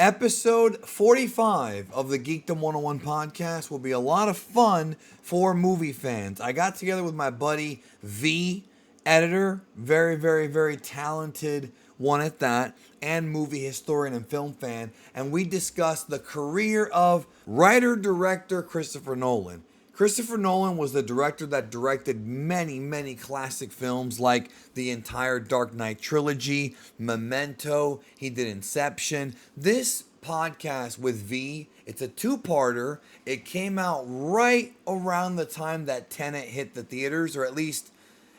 Episode 45 of the Geekdom101 podcast will be a lot of fun for movie fans. I got together with my buddy V, editor, very talented one at that, and movie historian and film fan, and we discussed the career of writer-director Christopher Nolan. Christopher Nolan was the director that directed many classic films like the entire Dark Knight trilogy, Memento, he did Inception. This podcast with V, it's a two-parter. It came out right around the time that Tenet hit the theaters, or at least,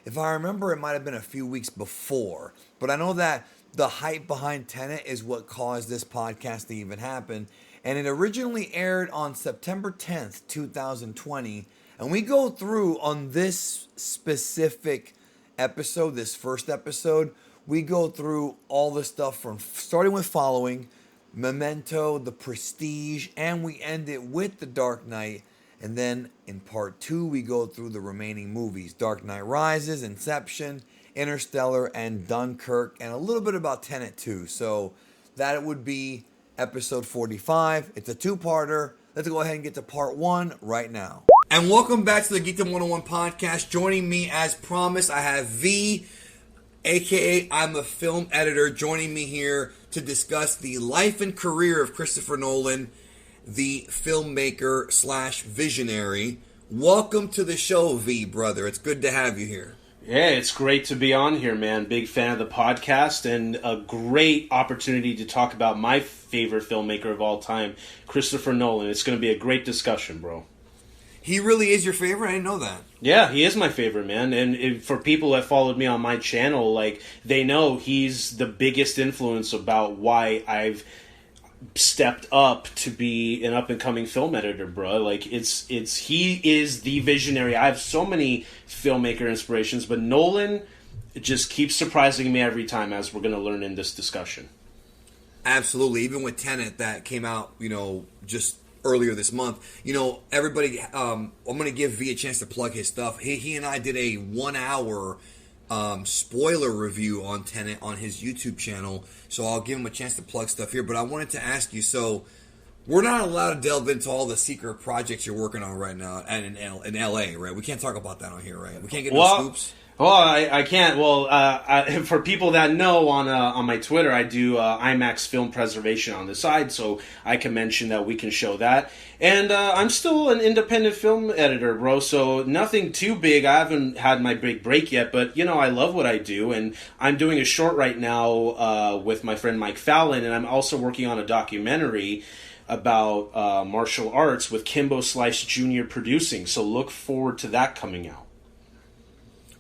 if I remember, it might have been a few weeks before. But I know that the hype behind Tenet is what caused this podcast to even happen. And it originally aired on September 10th, 2020. And we go through on this specific episode, this first episode, we go through all the stuff from starting with Following, Memento, The Prestige, and we end it with The Dark Knight. And then in part 2, we go through the remaining movies, Dark Knight Rises, Inception, Interstellar, and Dunkirk, and a little bit about Tenet too. So that would be episode 45. It's a two-parter. Let's go ahead and get to part 1 right now. And welcome back to the Geekdom101 podcast. Joining me as promised, I have V, aka I'm a film editor, joining me here to discuss the life and career of Christopher Nolan, the filmmaker slash visionary. Welcome to the show, V, brother. It's good to have you here. Yeah, it's great to be on here, man. Big fan of the podcast and a great opportunity to talk about my favorite filmmaker of all time, Christopher Nolan. It's going to be a great discussion, bro. He really is your favorite? I didn't know that. Yeah, he is my favorite, man. And for people that followed me on my channel, like, they know he's the biggest influence about why I've stepped up to be an up-and-coming film editor, bro. Like, he is the visionary. I have so many filmmaker inspirations, but Nolan just keeps surprising me every time, as we're going to learn in this discussion. Absolutely. Even with Tenet that came out, just earlier this month, everybody, I'm going to give V a chance to plug his stuff. He and I did a 1-hour spoiler review on Tenet on his YouTube channel, so I'll give him a chance to plug stuff here. But I wanted to ask you, so we're not allowed to delve into all the secret projects you're working on right now and in LA, right? We can't talk about that on here, right? We can't get no scoops. Well, I can't. Well, for people that know, on my Twitter, I do IMAX film preservation on the side, so I can mention that we can show that. And I'm still an independent film editor, bro, so nothing too big. I haven't had my big break yet, but, I love what I do, and I'm doing a short right now with my friend Mike Fallon, and I'm also working on a documentary about martial arts with Kimbo Slice Jr. producing, so look forward to that coming out.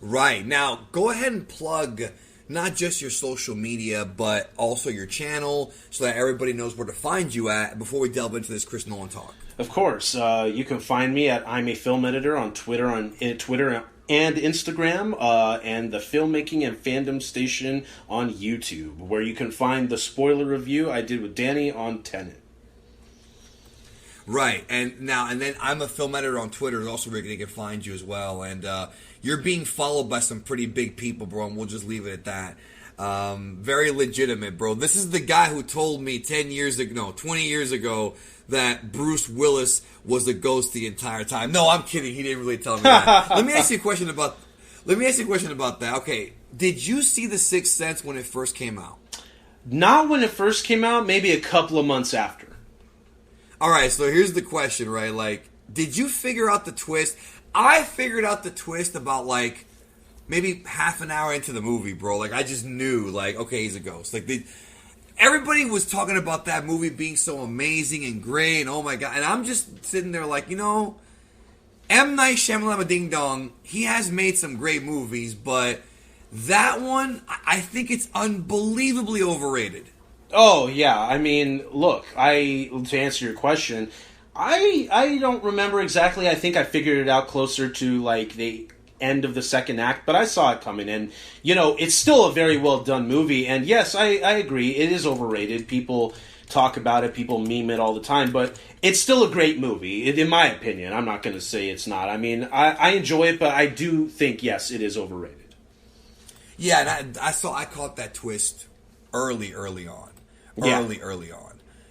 Right. Now, go ahead and plug not just your social media, but also your channel so that everybody knows where to find you at before we delve into this Chris Nolan talk. Of course. You can find me at I'm a Film Editor on Twitter and Instagram, and the Filmmaking and Fandom Station on YouTube, where you can find the spoiler review I did with Danny on Tenet. Right, and then I'm a film editor on Twitter is also where they can find you as well, and you're being followed by some pretty big people, bro, and we'll just leave it at that. Very legitimate, bro. This is the guy who told me 20 years ago that Bruce Willis was a ghost the entire time. No, I'm kidding. He didn't really tell me that. Let me ask you a question about that. Okay, did you see The Sixth Sense when it first came out? Not when it first came out, maybe a couple of months after. All right, so here's the question, right? Like, did you figure out the twist? I figured out the twist about, like, maybe half an hour into the movie, bro. Like, I just knew, like, okay, he's a ghost. Like, everybody was talking about that movie being so amazing and great, and oh my God. And I'm just sitting there like, M. Night Shyamalan Ding Dong, he has made some great movies, but that one, I think it's unbelievably overrated. Oh, yeah. I mean, look, to answer your question, I don't remember exactly. I think I figured it out closer to, like, the end of the second act, but I saw it coming, and, it's still a very well-done movie, and yes, I agree, it is overrated. People talk about it, people meme it all the time, but it's still a great movie, in my opinion. I'm not going to say it's not. I mean, I enjoy it, but I do think, yes, it is overrated. Yeah, and I caught that twist early on.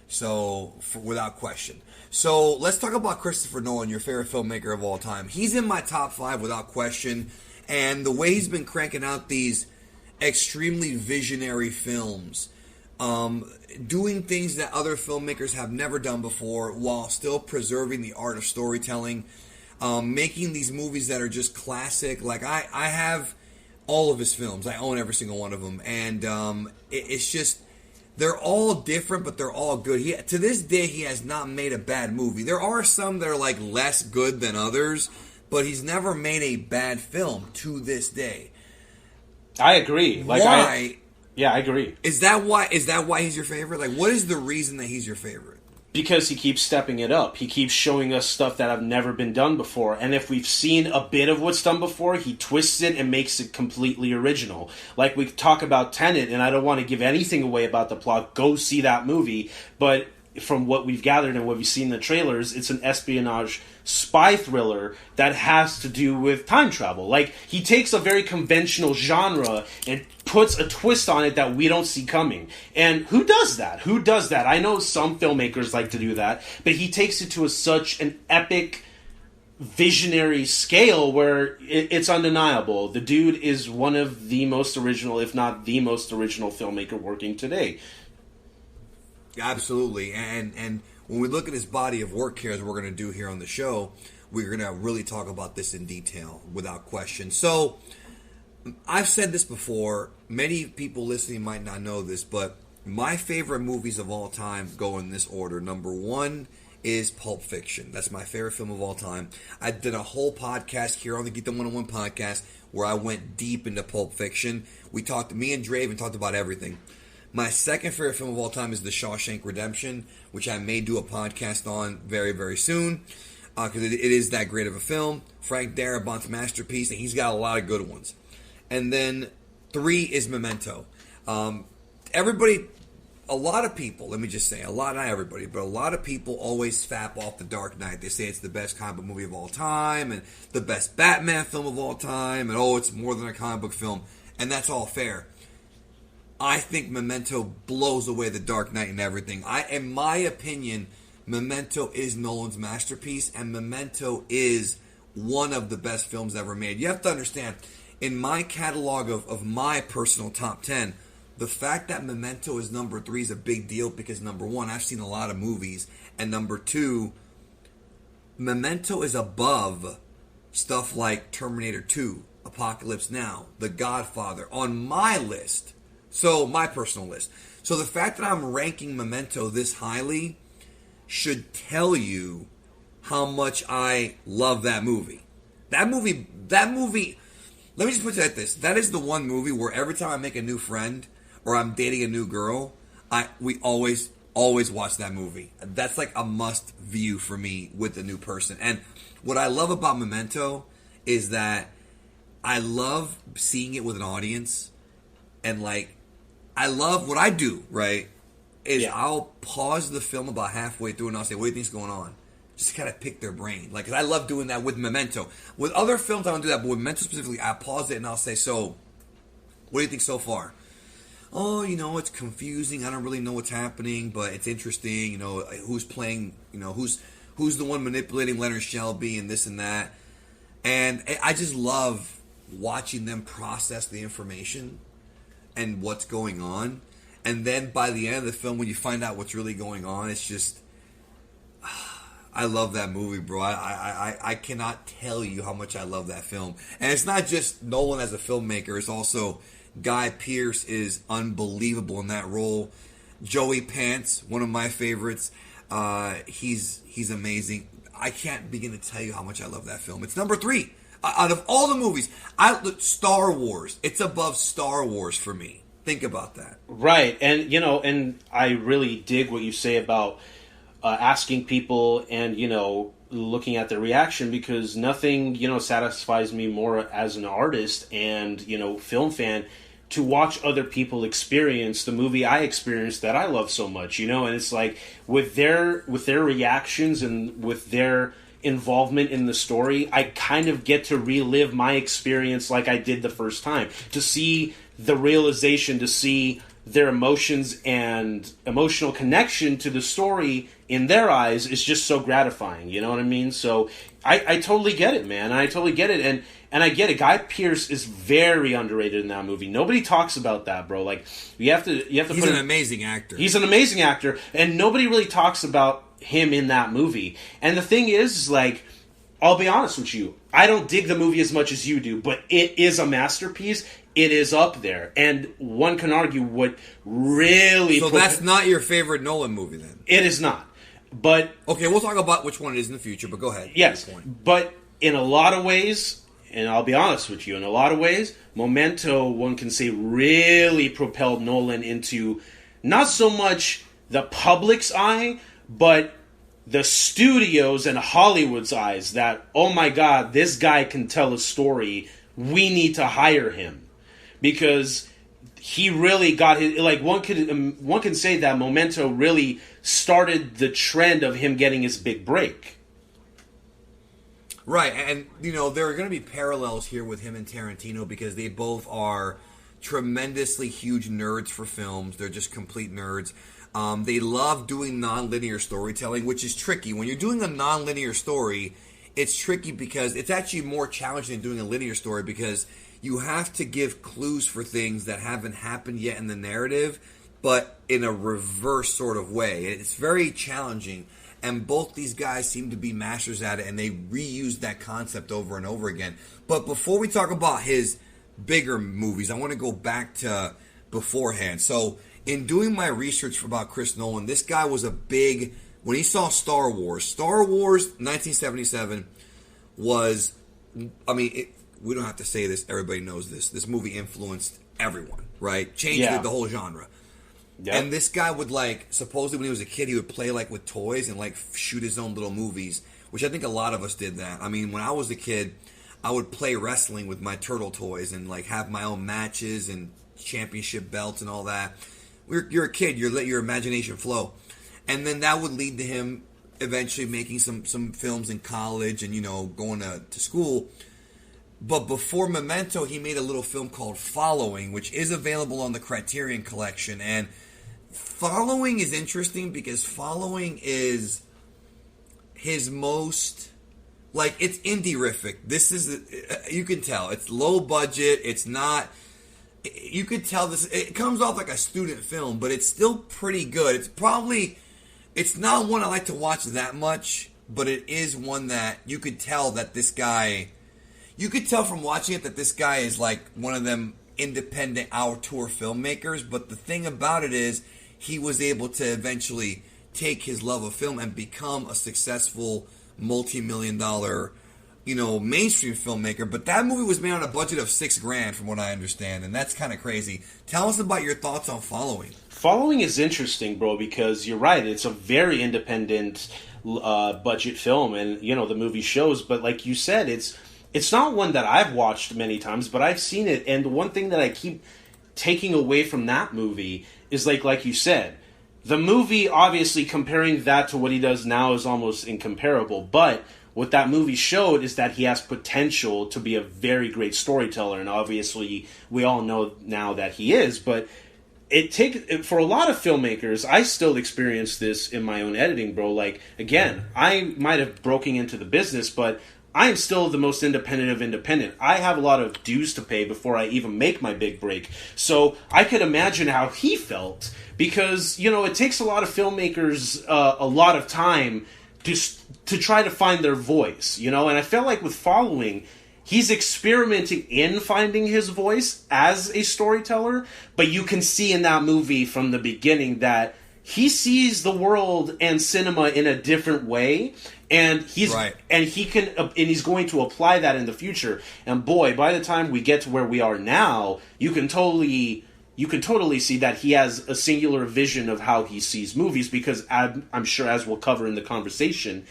So, without question. So, let's talk about Christopher Nolan, your favorite filmmaker of all time. He's in my top 5 without question. And the way he's been cranking out these extremely visionary films, doing things that other filmmakers have never done before while still preserving the art of storytelling, making these movies that are just classic. Like, I have all of his films. I own every single one of them. And it's just... they're all different, but they're all good. To this day, he has not made a bad movie. There are some that are like less good than others, but he's never made a bad film to this day. I agree. Why? I agree. Is that why he's your favorite? Like, what is the reason that he's your favorite? Because he keeps stepping it up. He keeps showing us stuff that have never been done before. And if we've seen a bit of what's done before, he twists it and makes it completely original. Like we talk about Tenet, and I don't want to give anything away about the plot. Go see that movie. But from what we've gathered and what we've seen in the trailers, it's an espionage spy thriller that has to do with time travel. Like, he takes a very conventional genre and puts a twist on it that we don't see coming. And who does that? Who does that? I know some filmmakers like to do that, but he takes it to such an epic, visionary scale where it's undeniable. The dude is one of the most original, if not the most original filmmaker working today. Absolutely. And when we look at his body of work here, as we're going to do here on the show, we're going to really talk about this in detail, without question. So, I've said this before. Many people listening might not know this, but my favorite movies of all time go in this order. Number 1 is Pulp Fiction. That's my favorite film of all time. I did a whole podcast here on the Geekdom101 podcast where I went deep into Pulp Fiction. Me and Draven talked about everything. My second favorite film of all time is The Shawshank Redemption, which I may do a podcast on very, very soon, because it is that great of a film. Frank Darabont's masterpiece, and he's got a lot of good ones. And then 3 is Memento. A lot of people, let me just say, not everybody, but a lot of people always fap off The Dark Knight. They say it's the best comic book movie of all time, and the best Batman film of all time, and it's more than a comic book film. And that's all fair. I think Memento blows away The Dark Knight and everything. In my opinion, Memento is Nolan's masterpiece, and Memento is one of the best films ever made. You have to understand, in my catalog of my personal top 10, the fact that Memento is number 3 is a big deal because, number 1, I've seen a lot of movies, and number 2, Memento is above stuff like Terminator 2, Apocalypse Now, The Godfather, on my list. So, my personal list. So, the fact that I'm ranking Memento this highly should tell you how much I love that movie. That movie, let me just put it like this. That is the one movie where every time I make a new friend or I'm dating a new girl, we always watch that movie. That's like a must view for me with a new person. And what I love about Memento is that I love seeing it with an audience, and I love what I do, right? I'll pause the film about halfway through and I'll say, what do you think's going on? Just to kind of pick their brain. Cause I love doing that with Memento. With other films, I don't do that, but with Memento specifically, I pause it and I'll say, so, what do you think so far? Oh, it's confusing. I don't really know what's happening, but it's interesting. Who's playing, who's the one manipulating Leonard Shelby and this and that. And I just love watching them process the information and what's going on. And then by the end of the film, when you find out what's really going on, it's just... I love that movie, bro. I cannot tell you how much I love that film. And it's not just Nolan as a filmmaker. It's also Guy Pearce is unbelievable in that role. Joey Pants, one of my favorites. He's amazing. I can't begin to tell you how much I love that film. It's number 3. Out of all the movies, Star Wars. It's above Star Wars for me. Think about that. Right. And, and I really dig what you say about asking people and, looking at their reaction, because nothing, satisfies me more as an artist and, film fan to watch other people experience the movie I experienced that I love so much, and it's like with their reactions and with their involvement in the story, I kind of get to relive my experience like I did the first time, to see the realization, to see their emotions and emotional connection to the story in their eyes is just so gratifying. You know what I mean? So I totally get it, man. I totally get it. And I get it. Guy Pearce is very underrated in that movie. Nobody talks about that, bro. Like, you have to He's an amazing actor. He's an amazing actor, and nobody really talks about him in that movie. And the thing is, like, I'll be honest with you, I don't dig the movie as much as you do, but it is a masterpiece. It is up there, and one can argue what really... So that's not your favorite Nolan movie, then? It is not, but... Okay, we'll talk about which one it is in the future, but go ahead. Yes, but in a lot of ways, and I'll be honest with you, in a lot of ways, Memento, one can say, really propelled Nolan into not so much the public's eye, but the studios and Hollywood's eyes that, oh my God, this guy can tell a story. We need to hire him. Because he really got his, like, one can say that Memento really started the trend of him getting his big break. Right, and you know there are going to be parallels here with him and Tarantino because they both are tremendously huge nerds for films. They're just complete nerds. They love doing non-linear storytelling, which is tricky. When you're doing a non-linear story, it's tricky because it's actually more challenging than doing a linear story because you have to give clues for things that haven't happened yet in the narrative, but in a reverse sort of way. It's very challenging, and both these guys seem to be masters at it, and they reuse that concept over and over again. But before we talk about his bigger movies, I want to go back to beforehand. So in doing my research about Chris Nolan, this guy was a big... When he saw Star Wars 1977 was... I mean... we don't have to say this. Everybody knows this. This movie influenced everyone, right? Changed the whole genre. Yep. And this guy would, like, supposedly when he was a kid, he would play, like, with toys and, like, shoot his own little movies, which I think a lot of us did that. I mean, when I was a kid, I would play wrestling with my turtle toys and, like, have my own matches and championship belts and all that. You're a kid. You let your imagination flow. And then that would lead to him eventually making some films in college and, you know, going to school. But before Memento, he made a little film called Following, which is available on the Criterion Collection. And Following is interesting because Following is his most, like, it's indie-rific. This is, you can tell, it's low budget, it's not, you could tell this, it comes off like a student film, but it's still pretty good. It's not one I like to watch that much, but it is one that you could tell that this guy... You could tell from watching it that this guy is like one of them independent auteur filmmakers, but the thing about it is he was able to eventually take his love of film and become a successful multi-million-dollar, you know, mainstream filmmaker. But that movie was made on a budget of $6,000 from what I understand, and that's kind of crazy. Tell us about your thoughts on Following. Following is interesting, bro, because you're right. It's a very independent budget film, and, you know, the movie shows, but like you said, it's not one that I've watched many times, but I've seen it, and the one thing that I keep taking away from that movie is, like you said, the movie, obviously, comparing that to what he does now is almost incomparable, but what that movie showed is that he has potential to be a very great storyteller, and obviously, we all know now that he is, but for a lot of filmmakers, I still experience this in my own editing, bro. Like, again, I might have broken into the business, but I am still the most independent of independent. I have a lot of dues to pay before I even make my big break. So I could imagine how he felt because, you know, it takes a lot of filmmakers a lot of time to try to find their voice, you know? And I felt like with Following, he's experimenting in finding his voice as a storyteller, but you can see in that movie from the beginning that he sees the world and cinema in a different way, and he's going to apply that in the future. And boy, by the time we get to where we are now, you can totally see that he has a singular vision of how he sees movies. Because I'm sure, as we'll cover in the conversation,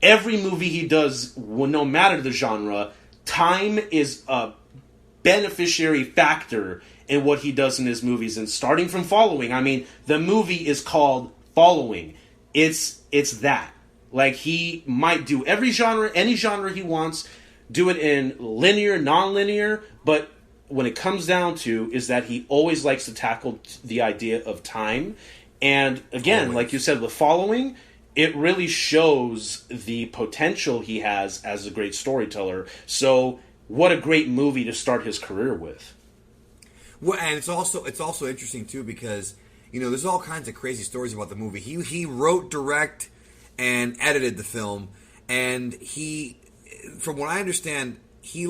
every movie he does, no matter the genre, time is a beneficiary factor in what he does in his movies. And starting from Following, I mean, the movie is called Following. It's that. Like, he might do every genre, any genre he wants, do it in linear, non-linear, but when it comes down to is that he always likes to tackle the idea of time. And again, like you said, the following, it really shows the potential he has as a great storyteller. So what a great movie to start his career with. Well, and it's also interesting too because there's all kinds of crazy stories about the movie. He wrote, direct, and edited the film, and he, from what I understand, he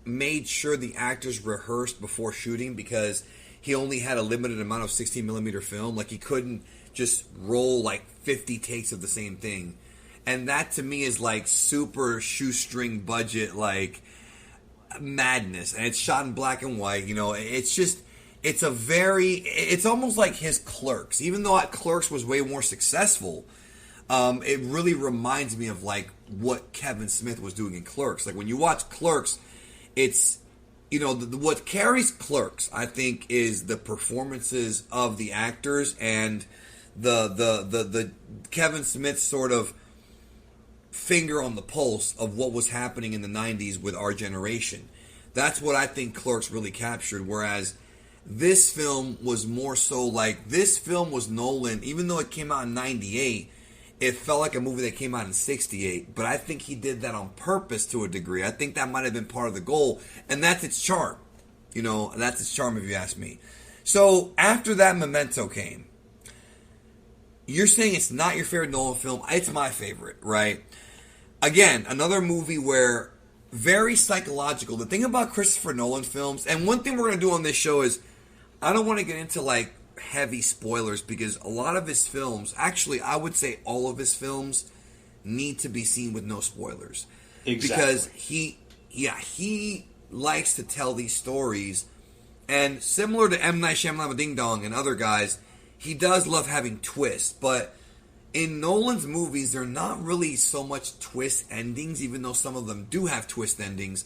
made sure the actors rehearsed before shooting because he only had a limited amount of 16mm film. Like he couldn't just roll 50 takes of the same thing, and that to me is super shoestring budget madness, and it's shot in black and white. It's almost like his Clerks. Even though Clerks was way more successful, it really reminds me of what Kevin Smith was doing in Clerks. When you watch Clerks, it's what carries Clerks, I think, is the performances of the actors and the Kevin Smith sort of finger on the pulse of what was happening in the 90s with our generation. That's what I think Clerks really captured, whereas this film was more so this film was Nolan, even though it came out in 98, it felt like a movie that came out in 68, but I think he did that on purpose to a degree. I think that might have been part of the goal, and that's its charm. That's its charm if you ask me. So after that, Memento came. You're saying it's not your favorite Nolan film. It's my favorite, right? Again, another movie where very psychological. The thing about Christopher Nolan films, and one thing we're going to do on this show is I don't want to get into heavy spoilers because a lot of his films, actually I would say all of his films, need to be seen with no spoilers. Exactly. Because he likes to tell these stories, and similar to M. Night Shyamalan Ding Dong and other guys, he does love having twists, but in Nolan's movies, they're not really so much twist endings, even though some of them do have twist endings.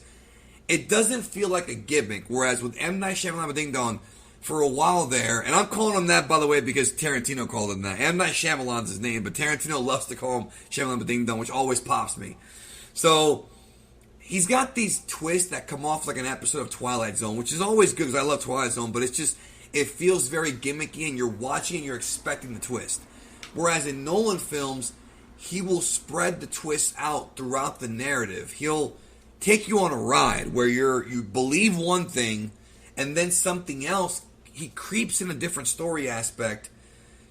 It doesn't feel like a gimmick, whereas with M. Night Shyamalan Ding Dong, for a while there, and I'm calling him that, by the way, because Tarantino called him that. M. Night Shyamalan's his name, but Tarantino loves to call him Shyamalan Ding Dong, which always pops me. So he's got these twists that come off like an episode of Twilight Zone, which is always good because I love Twilight Zone, but it feels very gimmicky, and you're watching and you're expecting the twist. Whereas in Nolan films, he will spread the twists out throughout the narrative. He'll take you on a ride where you believe one thing, and then something else, he creeps in a different story aspect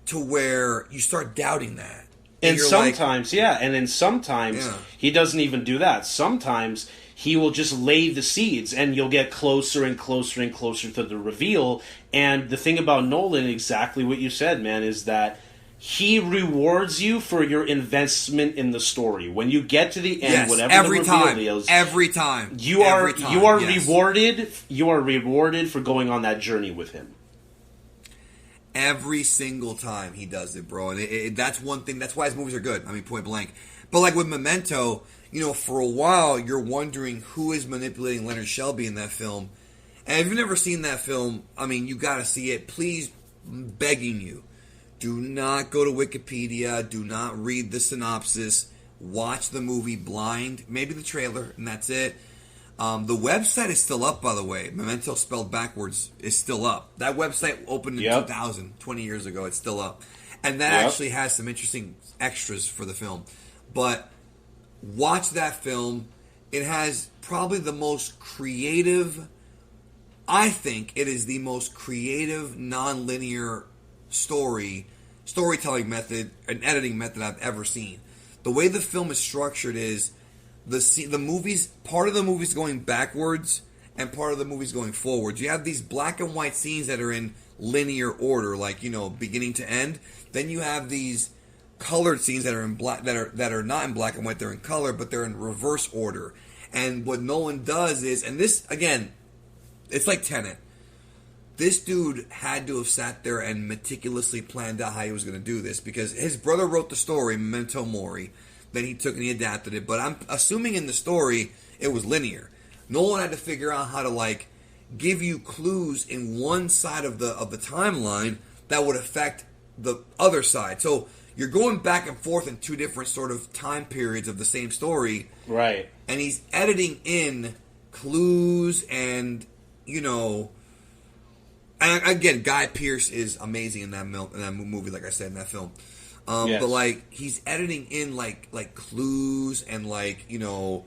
to where you start doubting that. And sometimes, and then sometimes he doesn't even do that. Sometimes he will just lay the seeds, and you'll get closer and closer and closer to the reveal. And the thing about Nolan, exactly what you said, man, is that he rewards you for your investment in the story. When you get to the end, whatever the reveal is, every time you are rewarded. You are rewarded for going on that journey with him. Every single time he does it, bro. And that's one thing. That's why his movies are good. I mean, point blank. But with Memento, for a while, you're wondering who is manipulating Leonard Shelby in that film. And if you've never seen that film, I mean, you got to see it. Please, begging you, do not go to Wikipedia. Do not read the synopsis. Watch the movie blind. Maybe the trailer, and that's it. The website is still up, by the way. Memento spelled backwards is still up. That website opened in 2000, 20 years ago. It's still up. And that actually has some interesting extras for the film. But watch that film. It has probably the most creative, I think it is the most creative, non-linear storytelling method, an editing method I've ever seen. The way the film is structured is the movies, part of the movie's going backwards and part of the movie's going forwards. You have these black and white scenes that are in linear order, beginning to end. Then you have these colored scenes that are in black, that are not in black and white, they're in color, but they're in reverse order. And what Nolan does is, and this again, it's like Tenet. This dude had to have sat there and meticulously planned out how he was going to do this, because his brother wrote the story, Memento Mori. Then he took and he adapted it. But I'm assuming in the story it was linear. Nolan had to figure out how to give you clues in one side of the timeline that would affect the other side. So you're going back and forth in two different sort of time periods of the same story. Right. And he's editing in clues and you know, and again, Guy Pearce is amazing in that movie, like I said, in that film. Yes. But like he's editing in like clues and like, you know,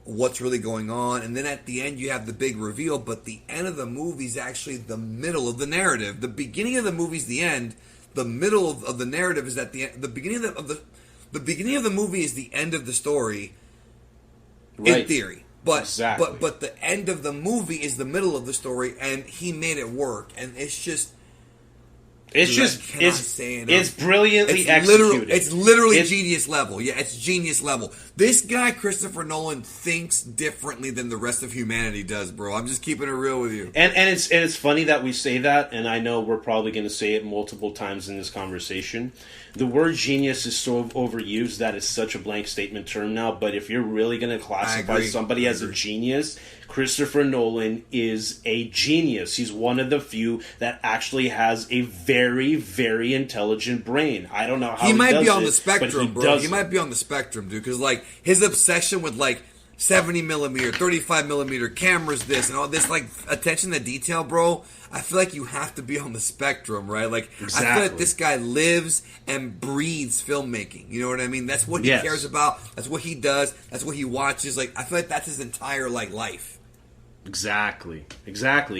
what's really going on, and then at the end you have the big reveal. But the end of the movie is actually the middle of the narrative. The beginning of the movie is the end. The middle of the narrative is at the end. The beginning the beginning of the movie is the end of the story, in theory. But exactly. but the end of the movie is the middle of the story, and he made it work. And it's just. It's brilliantly executed. It's literally genius level. Yeah, it's genius level. This guy, Christopher Nolan, thinks differently than the rest of humanity does, bro. I'm just keeping it real with you. And it's funny that we say that, and I know we're probably going to say it multiple times in this conversation. The word genius is so overused that it's such a blank statement term now, but if you're really going to classify somebody as a genius, Christopher Nolan is a genius. He's one of the few that actually has a very, very intelligent brain. I don't know how he might be on it, the spectrum, bro. He might be on the spectrum, dude, because like his obsession with like 70 millimeter, 35 millimeter cameras, this and all this, like attention to detail, bro. I feel like you have to be on the spectrum, right? Like exactly. I feel like this guy lives and breathes filmmaking. You know what I mean? That's what he cares about. That's what he does. That's what he watches. Like I feel like that's his entire like life. Exactly.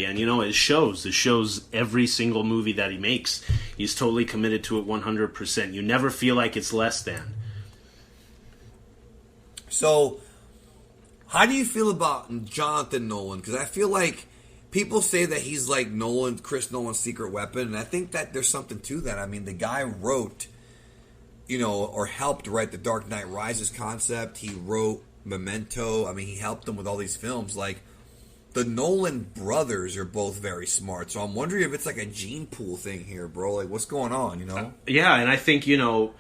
And you know, it shows every single movie that he makes. He's totally committed to it 100%. You never feel like it's less than. So, how do you feel about Jonathan Nolan? Because I feel like people say that he's like Chris Nolan's secret weapon, and I think that there's something to that. I mean, the guy wrote, you know, or helped write the Dark Knight Rises concept. He wrote Memento. I mean, he helped them with all these films. Like, the Nolan brothers are both very smart, so I'm wondering if it's like a gene pool thing here, bro. Like, what's going on, you know? Yeah, and I think, you know,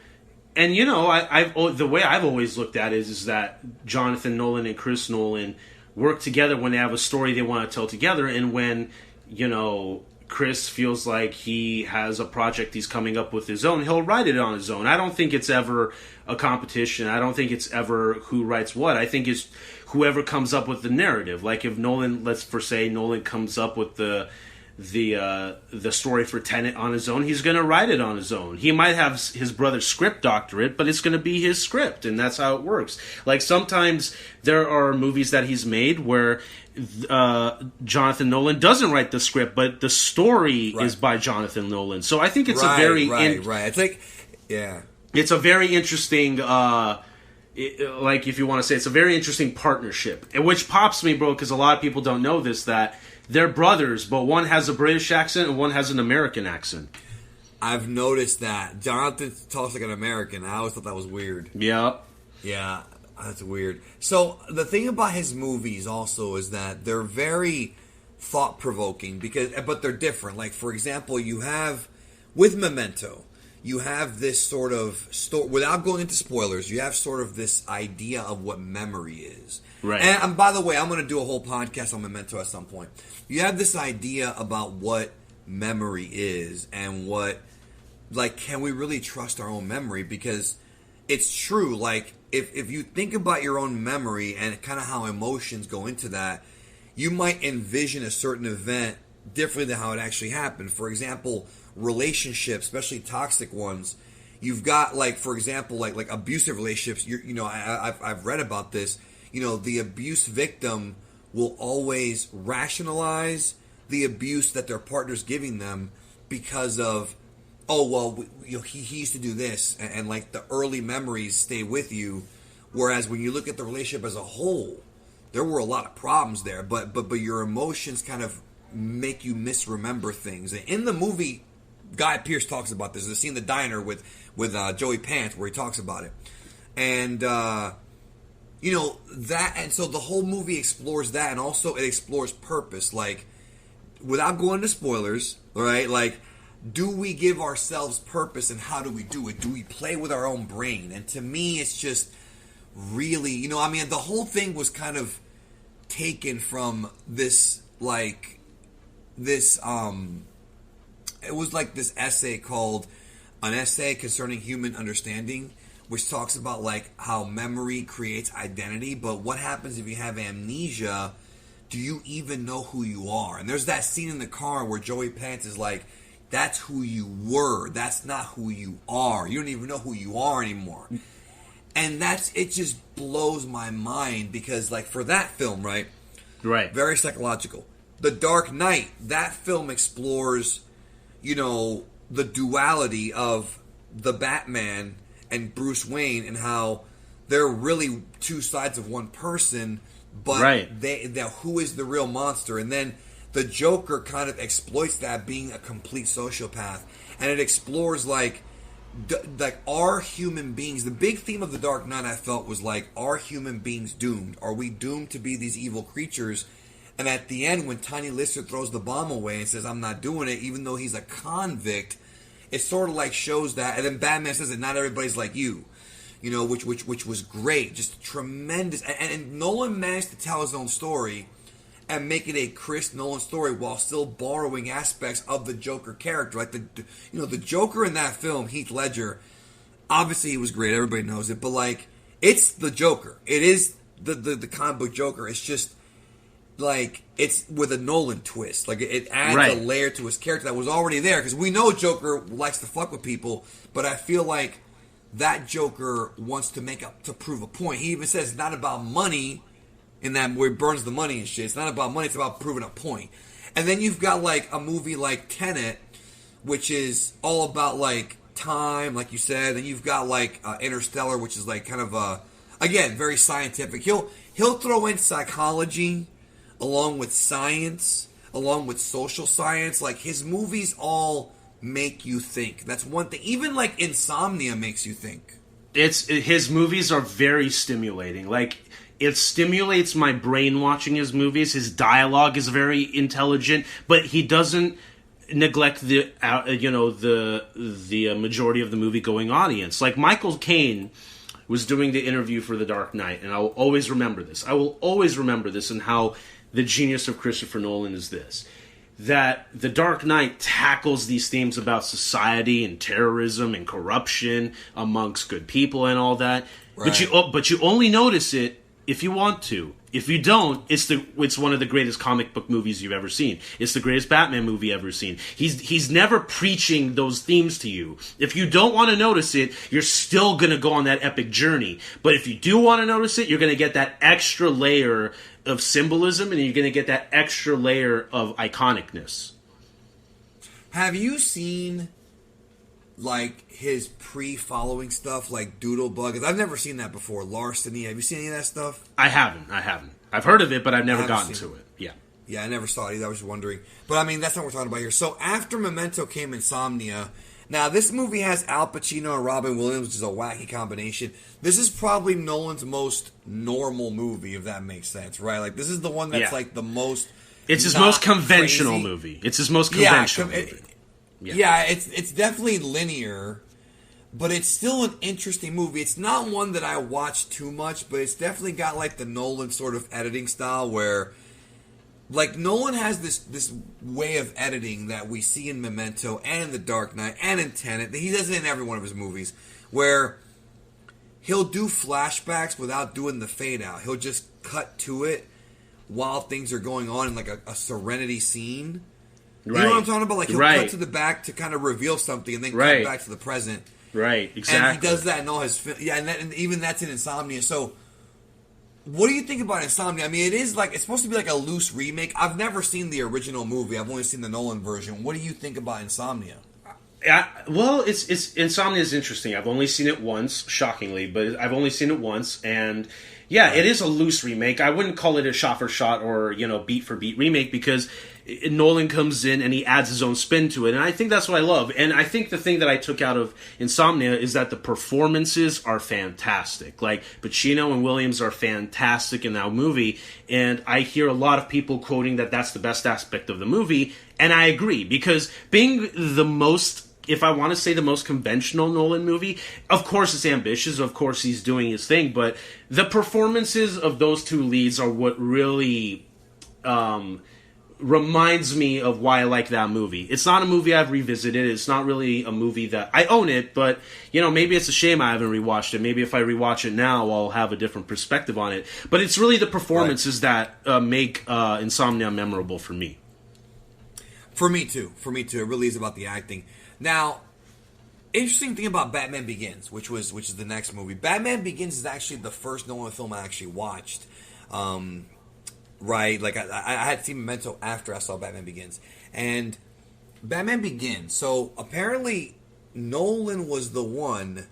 the way I've always looked at it is that Jonathan Nolan and Chris Nolan work together when they have a story they want to tell together, and when, you know, Chris feels like he has a project he's coming up with his own, he'll write it on his own. I don't think it's ever a competition. I don't think it's ever who writes what. I think it's whoever comes up with the narrative. Like if Nolan, Nolan comes up with the story for Tenet on his own, he's going to write it on his own. He might have his brother's script doctorate, but it's going to be his script, and that's how it works. Like sometimes there are movies that he's made where Jonathan Nolan doesn't write the script, but the story is by Jonathan Nolan. So I think it's a very It's like, yeah, it's a very interesting. Like if you want to say, it's a very interesting partnership, and which pops me, bro, because a lot of people don't know this, that they're brothers, but one has a British accent and one has an American accent. I've noticed that. Jonathan talks like an American. I always thought that was weird. Yep. Yeah, that's weird. So the thing about his movies also is that they're very thought-provoking, but they're different. Like, for example, you have, with Memento, you have this sort of story, without going into spoilers, you have sort of this idea of what memory is. Right. And by the way, I'm going to do a whole podcast on Memento at some point. You have this idea about what memory is and what, like, can we really trust our own memory? Because it's true, like, if you think about your own memory and kind of how emotions go into that, you might envision a certain event differently than how it actually happened. For example, relationships, especially toxic ones, you've got, like, for example, like abusive relationships. You know, I've read about this. You know, the abuse victim will always rationalize the abuse that their partner's giving them because of, oh, well, he used to do this, and like the early memories stay with you. Whereas when you look at the relationship as a whole, there were a lot of problems there, but your emotions kind of make you misremember things. And in the movie, Guy Pearce talks about this. There's a scene in the diner with Joey Pants where he talks about it, and you know that. And so the whole movie explores that, and also it explores purpose. Like, without going into spoilers, right? Like, do we give ourselves purpose, and how do we do it? Do we play with our own brain? And to me, it's just really, you know, I mean, the whole thing was kind of taken from this, like, this, it was like this essay called An Essay Concerning Human Understanding, which talks about, like, how memory creates identity, but what happens if you have amnesia? do you even know who you are? And there's that scene in the car where Joey Pants is like, that's who you were. That's not who you are. You don't even know who you are anymore. And it just blows my mind because, like, for that film, right? Right. Very psychological. The Dark Knight, that film explores, you know, the duality of the Batman and Bruce Wayne and how they're really two sides of one person, but who is the real monster? And then the Joker kind of exploits that, being a complete sociopath, and it explores like are human beings. The big theme of The Dark Knight, I felt, was like, are human beings doomed? Are we doomed to be these evil creatures? And at the end, when Tiny Lister throws the bomb away and says, I'm not doing it, even though he's a convict, it sort of like shows that. And then Batman says that not everybody's like you, you know, which was great, just tremendous. And Nolan managed to tell his own story and make it a Chris Nolan story while still borrowing aspects of the Joker character. Like the Joker in that film, Heath Ledger, obviously he was great, everybody knows it, but like, it's the Joker. It is the comic book Joker. It's just like, it's with a Nolan twist. Like, it adds a layer to his character that was already there, because we know Joker likes to fuck with people, but I feel like that Joker wants to prove a point. He even says it's not about money. In that, where he burns the money and shit. It's not about money, it's about proving a point. And then you've got, like, a movie like Tenet, which is all about, like, time, like you said. And you've got, like, Interstellar, which is, like, kind of, again, very scientific. He'll throw in psychology, along with science, along with social science. Like, his movies all make you think. That's one thing. Even, like, Insomnia makes you think. His movies are very stimulating. Like, it stimulates my brain watching his movies. His dialogue is very intelligent, but he doesn't neglect the majority of the movie going audience. Like, Michael Caine was doing the interview for The Dark Knight, and I will always remember this. I will always remember this, and how the genius of Christopher Nolan is this: that The Dark Knight tackles these themes about society and terrorism and corruption amongst good people and all that. Right. But you only notice it if you want to. If you don't, it's one of the greatest comic book movies you've ever seen. It's the greatest Batman movie ever seen. He's never preaching those themes to you. If you don't want to notice it, you're still going to go on that epic journey. But if you do want to notice it, you're going to get that extra layer of symbolism, and you're going to get that extra layer of iconicness. Have you seen, like, his pre-following stuff, like Doodlebug? I've never seen that before. Larceny. Have you seen any of that stuff? I haven't. I've heard of it, but I've never gotten to it. Yeah. Yeah, I never saw it either. I was just wondering. But, I mean, that's not what we're talking about here. So, after Memento came Insomnia. Now, this movie has Al Pacino and Robin Williams, which is a wacky combination. This is probably Nolan's most normal movie, if that makes sense, right? Like, this is the one that's, like, the most... It's his most conventional movie. It's his most conventional movie. Yeah, it's definitely linear, but it's still an interesting movie. It's not one that I watch too much, but it's definitely got, like, the Nolan sort of editing style where, like, Nolan has this way of editing that we see in Memento and in The Dark Knight and in Tenet. He does it in every one of his movies, where he'll do flashbacks without doing the fade out. He'll just cut to it while things are going on in, like, a Serenity scene. Right. You know what I'm talking about? Like, he'll cut to the back to kind of reveal something and then cut back to the present. Right, exactly. And he does that in all his and even that's in Insomnia. So, what do you think about Insomnia? I mean, it is like, it's supposed to be like a loose remake. I've never seen the original movie. I've only seen the Nolan version. What do you think about Insomnia? Well, it's Insomnia is interesting. I've only seen it once, shockingly, but I've only seen it once, and yeah, it is a loose remake. I wouldn't call it a shot for shot or, beat for beat remake, because Nolan comes in and he adds his own spin to it, and I think that's what I love. And I think the thing that I took out of Insomnia is that the performances are fantastic. Like, Pacino and Williams are fantastic in that movie, and I hear a lot of people quoting that that's the best aspect of the movie, and I agree, because being the most, if I want to say the most conventional Nolan movie, of course it's ambitious, of course he's doing his thing, but the performances of those two leads are what really reminds me of why I like that movie. It's not a movie I've revisited. It's not really a movie that I own it, but maybe it's a shame I haven't rewatched it. Maybe if I rewatch it now, I'll have a different perspective on it. But it's really the performances that make Insomnia memorable for me. For me too. It really is about the acting. Now, interesting thing about Batman Begins, which is the next movie. Batman Begins is actually the first Nolan film I actually watched. Right, like I had seen Memento after I saw Batman Begins, and Batman Begins. So apparently, Nolan was the one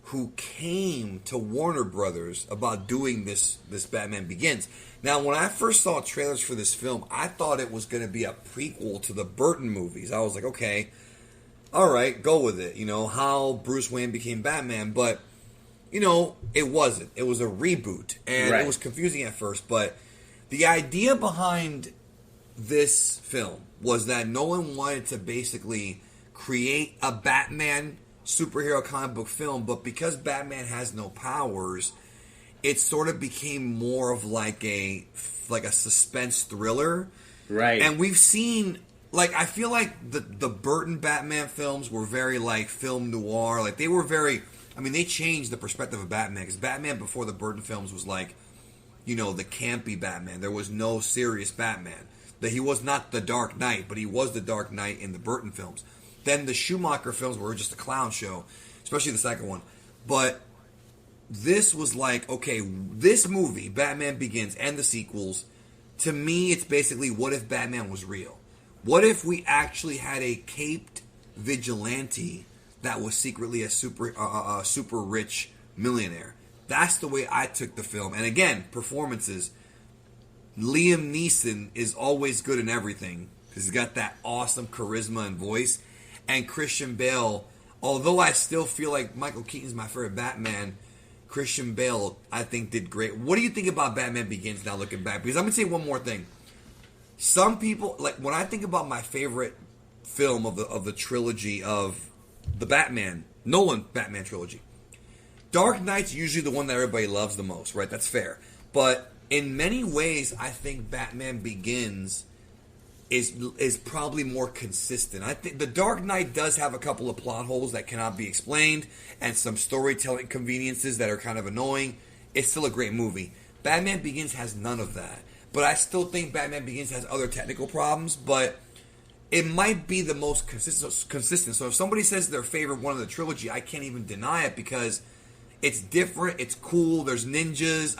who came to Warner Brothers about doing this Batman Begins. Now, when I first saw trailers for this film, I thought it was going to be a prequel to the Burton movies. I was like, okay, all right, go with it. How Bruce Wayne became Batman, but it wasn't. It was a reboot, and it was confusing at first, but the idea behind this film was that Nolan wanted to basically create a Batman superhero comic book film, but because Batman has no powers, it sort of became more of like a suspense thriller. Right. And we've seen, I feel like the Burton Batman films were very film noir. They were very, they changed the perspective of Batman, because Batman before the Burton films was the campy Batman. There was no serious Batman. That he was not the Dark Knight, but he was the Dark Knight in the Burton films. Then the Schumacher films were just a clown show, especially the second one. But this was okay, this movie, Batman Begins, and the sequels, to me, it's basically, what if Batman was real? What if we actually had a caped vigilante that was secretly a super rich millionaire? That's the way I took the film. And again, performances. Liam Neeson is always good in everything, because he's got that awesome charisma and voice. And Christian Bale, although I still feel like Michael Keaton's my favorite Batman, Christian Bale, I think, did great. What do you think about Batman Begins now, looking back? Because I'm going to say one more thing. Some people, when I think about my favorite film of the trilogy of the Nolan Batman trilogy, Dark Knight's usually the one that everybody loves the most, right? That's fair. But in many ways, I think Batman Begins is probably more consistent. I think The Dark Knight does have a couple of plot holes that cannot be explained, and some storytelling conveniences that are kind of annoying. It's still a great movie. Batman Begins has none of that. But I still think Batman Begins has other technical problems, but it might be the most consistent. So if somebody says their favorite one of the trilogy, I can't even deny it, because it's different, it's cool, there's ninjas,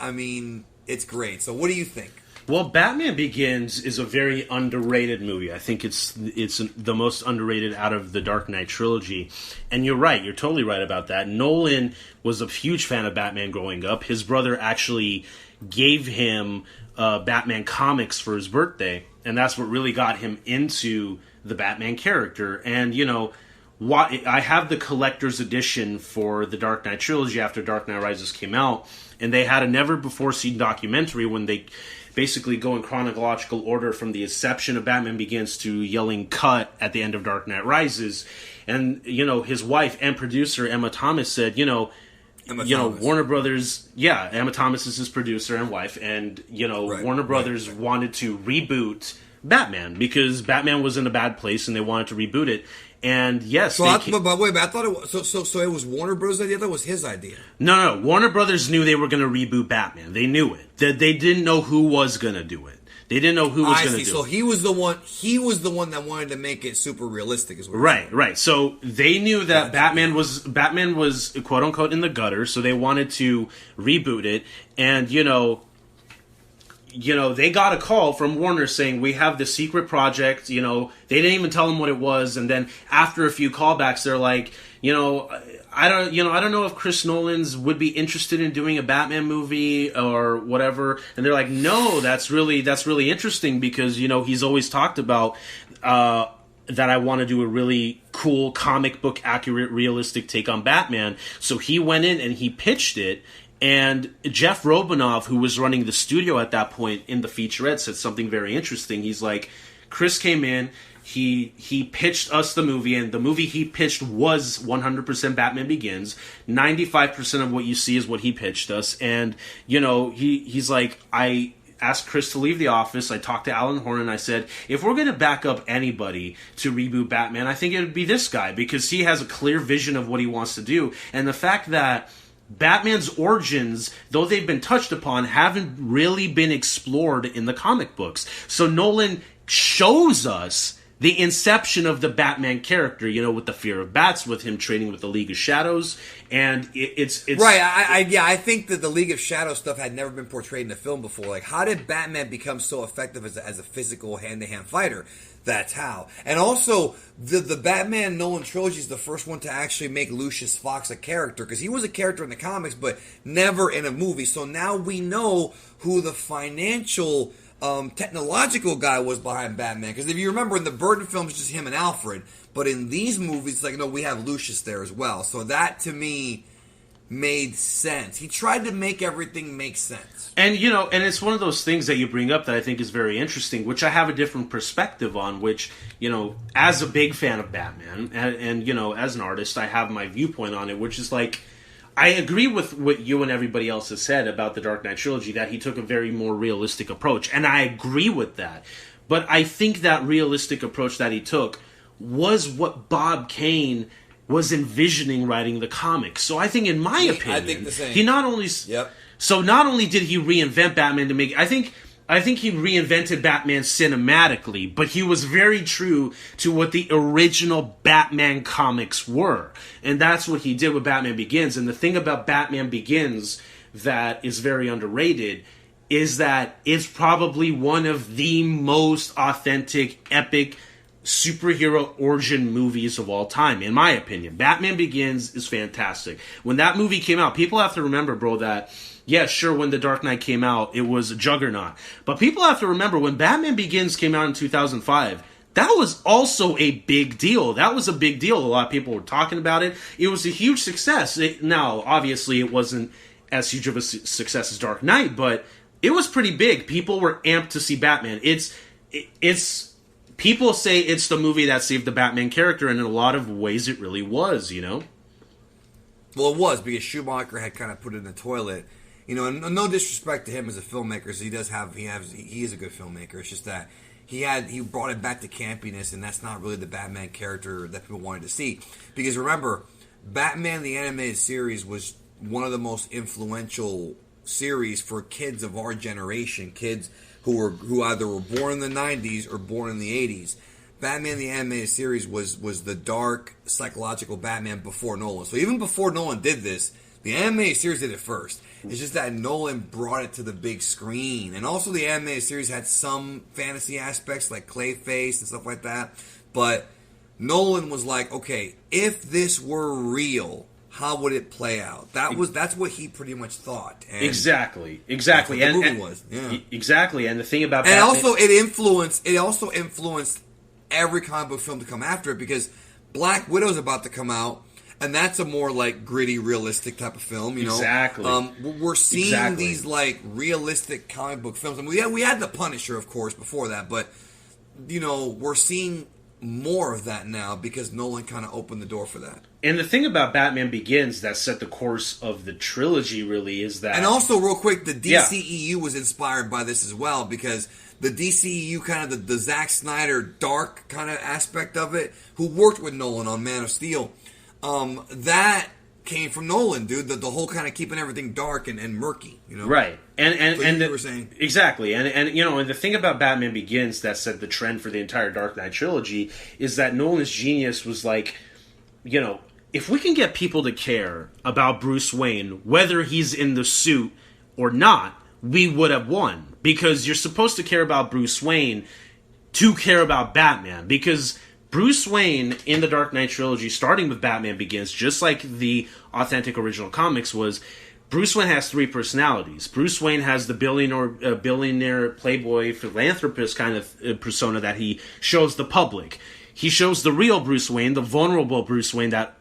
it's great. So what do you think? Well, Batman Begins is a very underrated movie. I think it's the most underrated out of the Dark Knight trilogy. And you're right, you're totally right about that. Nolan was a huge fan of Batman growing up. His brother actually gave him Batman comics for his birthday, and that's what really got him into the Batman character. And, I have the collector's edition for the Dark Knight trilogy after Dark Knight Rises came out, and they had a never-before-seen documentary when they basically go in chronological order from the inception of Batman Begins to yelling cut at the end of Dark Knight Rises. And, his wife and producer, Emma Thomas, said, Warner Brothers, Emma Thomas is his producer and wife, and, Warner Brothers wanted to reboot Batman because Batman was in a bad place and they wanted to reboot it. And yes, but I thought it was so it was Warner Brothers' idea. That was his idea. No. Warner Brothers knew they were going to reboot Batman. They knew it. They didn't know who was going to do it. They didn't know who was going to do it. So he was the one. He was the one that wanted to make it super realistic, as well. Right. So they knew that Batman was quote unquote in the gutter. So they wanted to reboot it, and they got a call from Warner saying, we have this secret project, they didn't even tell them what it was. And then after a few callbacks, they're like, I don't know if Chris Nolan's would be interested in doing a Batman movie or whatever. And they're like, no, that's really interesting because, he's always talked about, that I want to do a really cool comic book accurate, realistic take on Batman. So he went in and he pitched it. And Jeff Robinov, who was running the studio at that point in the featurette, said something very interesting. He's like, Chris came in, he pitched us the movie, and the movie he pitched was 100% Batman Begins. 95% of what you see is what he pitched us. And, he's like, asked Chris to leave the office. I talked to Alan Horn and I said, if we're going to back up anybody to reboot Batman, I think it would be this guy, because he has a clear vision of what he wants to do. And the fact that Batman's origins, though they've been touched upon, haven't really been explored in the comic books. So Nolan shows us the inception of the Batman character, you know, with the fear of bats, with him training with the League of Shadows, and it's right. I think that the League of Shadows stuff had never been portrayed in the film before. Like, how did Batman become so effective as a physical hand-to-hand fighter? That's how. And also, the Batman Nolan trilogy is the first one to actually make Lucius Fox a character, because he was a character in the comics, but never in a movie. So now we know who the financial, technological guy was behind Batman. Because if you remember, in the Burton films, it's just him and Alfred. But in these movies, it's like, no, we have Lucius there as well. So that, to me, made sense. He tried to make everything make sense. And, you know, and it's one of those things that you bring up that I think is very interesting, which I have a different perspective on, which, you know, as a big fan of Batman, and you know, as an artist, I have my viewpoint on it, which is like, I agree with what you and everybody else has said about the Dark Knight trilogy, that he took a very more realistic approach, and I agree with that. But I think that realistic approach that he took was what Bob Kane was envisioning writing the comics. So I think, in my opinion, I think the same. He not only so not only did he reinvent Batman to make, I think he reinvented Batman cinematically, but he was very true to what the original Batman comics were. And that's what he did with Batman Begins. And the thing about Batman Begins that is very underrated is that it's probably one of the most authentic, epic superhero origin movies of all time, in my opinion. Batman Begins is fantastic. When that movie came out, people have to remember, bro, that, yeah, sure, when The Dark Knight came out, it was a juggernaut. But people have to remember, when Batman Begins came out in 2005, that was also a big deal. That was a big deal. A lot of people were talking about it. It was a huge success. Now, obviously, it wasn't as huge of a success as Dark Knight, but it was pretty big. People were amped to see Batman. It's people say it's the movie that saved the Batman character, and in a lot of ways it really was, you know? Well, it was, because Schumacher had kind of put it in the toilet. You know, and no disrespect to him as a filmmaker, so he is a good filmmaker. It's just that he brought it back to campiness, and that's not really the Batman character that people wanted to see. Because remember, Batman the Animated Series was one of the most influential series for kids of our generation, kids who either were born in the 90s or born in the 80s. Batman the Animated Series was the dark, psychological Batman before Nolan. So even before Nolan did this, the Animated Series did it first. It's just that Nolan brought it to the big screen. And also the Animated Series had some fantasy aspects like Clayface and stuff like that. But Nolan was like, okay, if this were real, how would it play out? That's what he pretty much thought. And exactly. That's what the movie was. Yeah. Exactly. And the thing about Batman, Batman, it also influenced every comic book film to come after it, because Black Widow's about to come out, and that's a more like gritty, realistic type of film. You know, exactly. We're seeing these like realistic comic book films. I mean, we had The Punisher, of course, before that, but you know, we're seeing more of that now because Nolan kind of opened the door for that. And the thing about Batman Begins that set the course of the trilogy really is that... And also, real quick, the DCEU was inspired by this as well, because the DCEU, kind of the Zack Snyder dark kind of aspect of it, who worked with Nolan on Man of Steel, that came from Nolan, dude. The whole kind of keeping everything dark and murky, you know? Right. And you were saying. Exactly. And you know, and the thing about Batman Begins that set the trend for the entire Dark Knight trilogy is that Nolan's genius was like, you know, if we can get people to care about Bruce Wayne, whether he's in the suit or not, we would have won. Because you're supposed to care about Bruce Wayne to care about Batman. Because Bruce Wayne in the Dark Knight trilogy, starting with Batman Begins, just like the authentic original comics, was Bruce Wayne has three personalities. Bruce Wayne has the billionaire, playboy, philanthropist kind of persona that he shows the public. He shows the real Bruce Wayne, the vulnerable Bruce Wayne that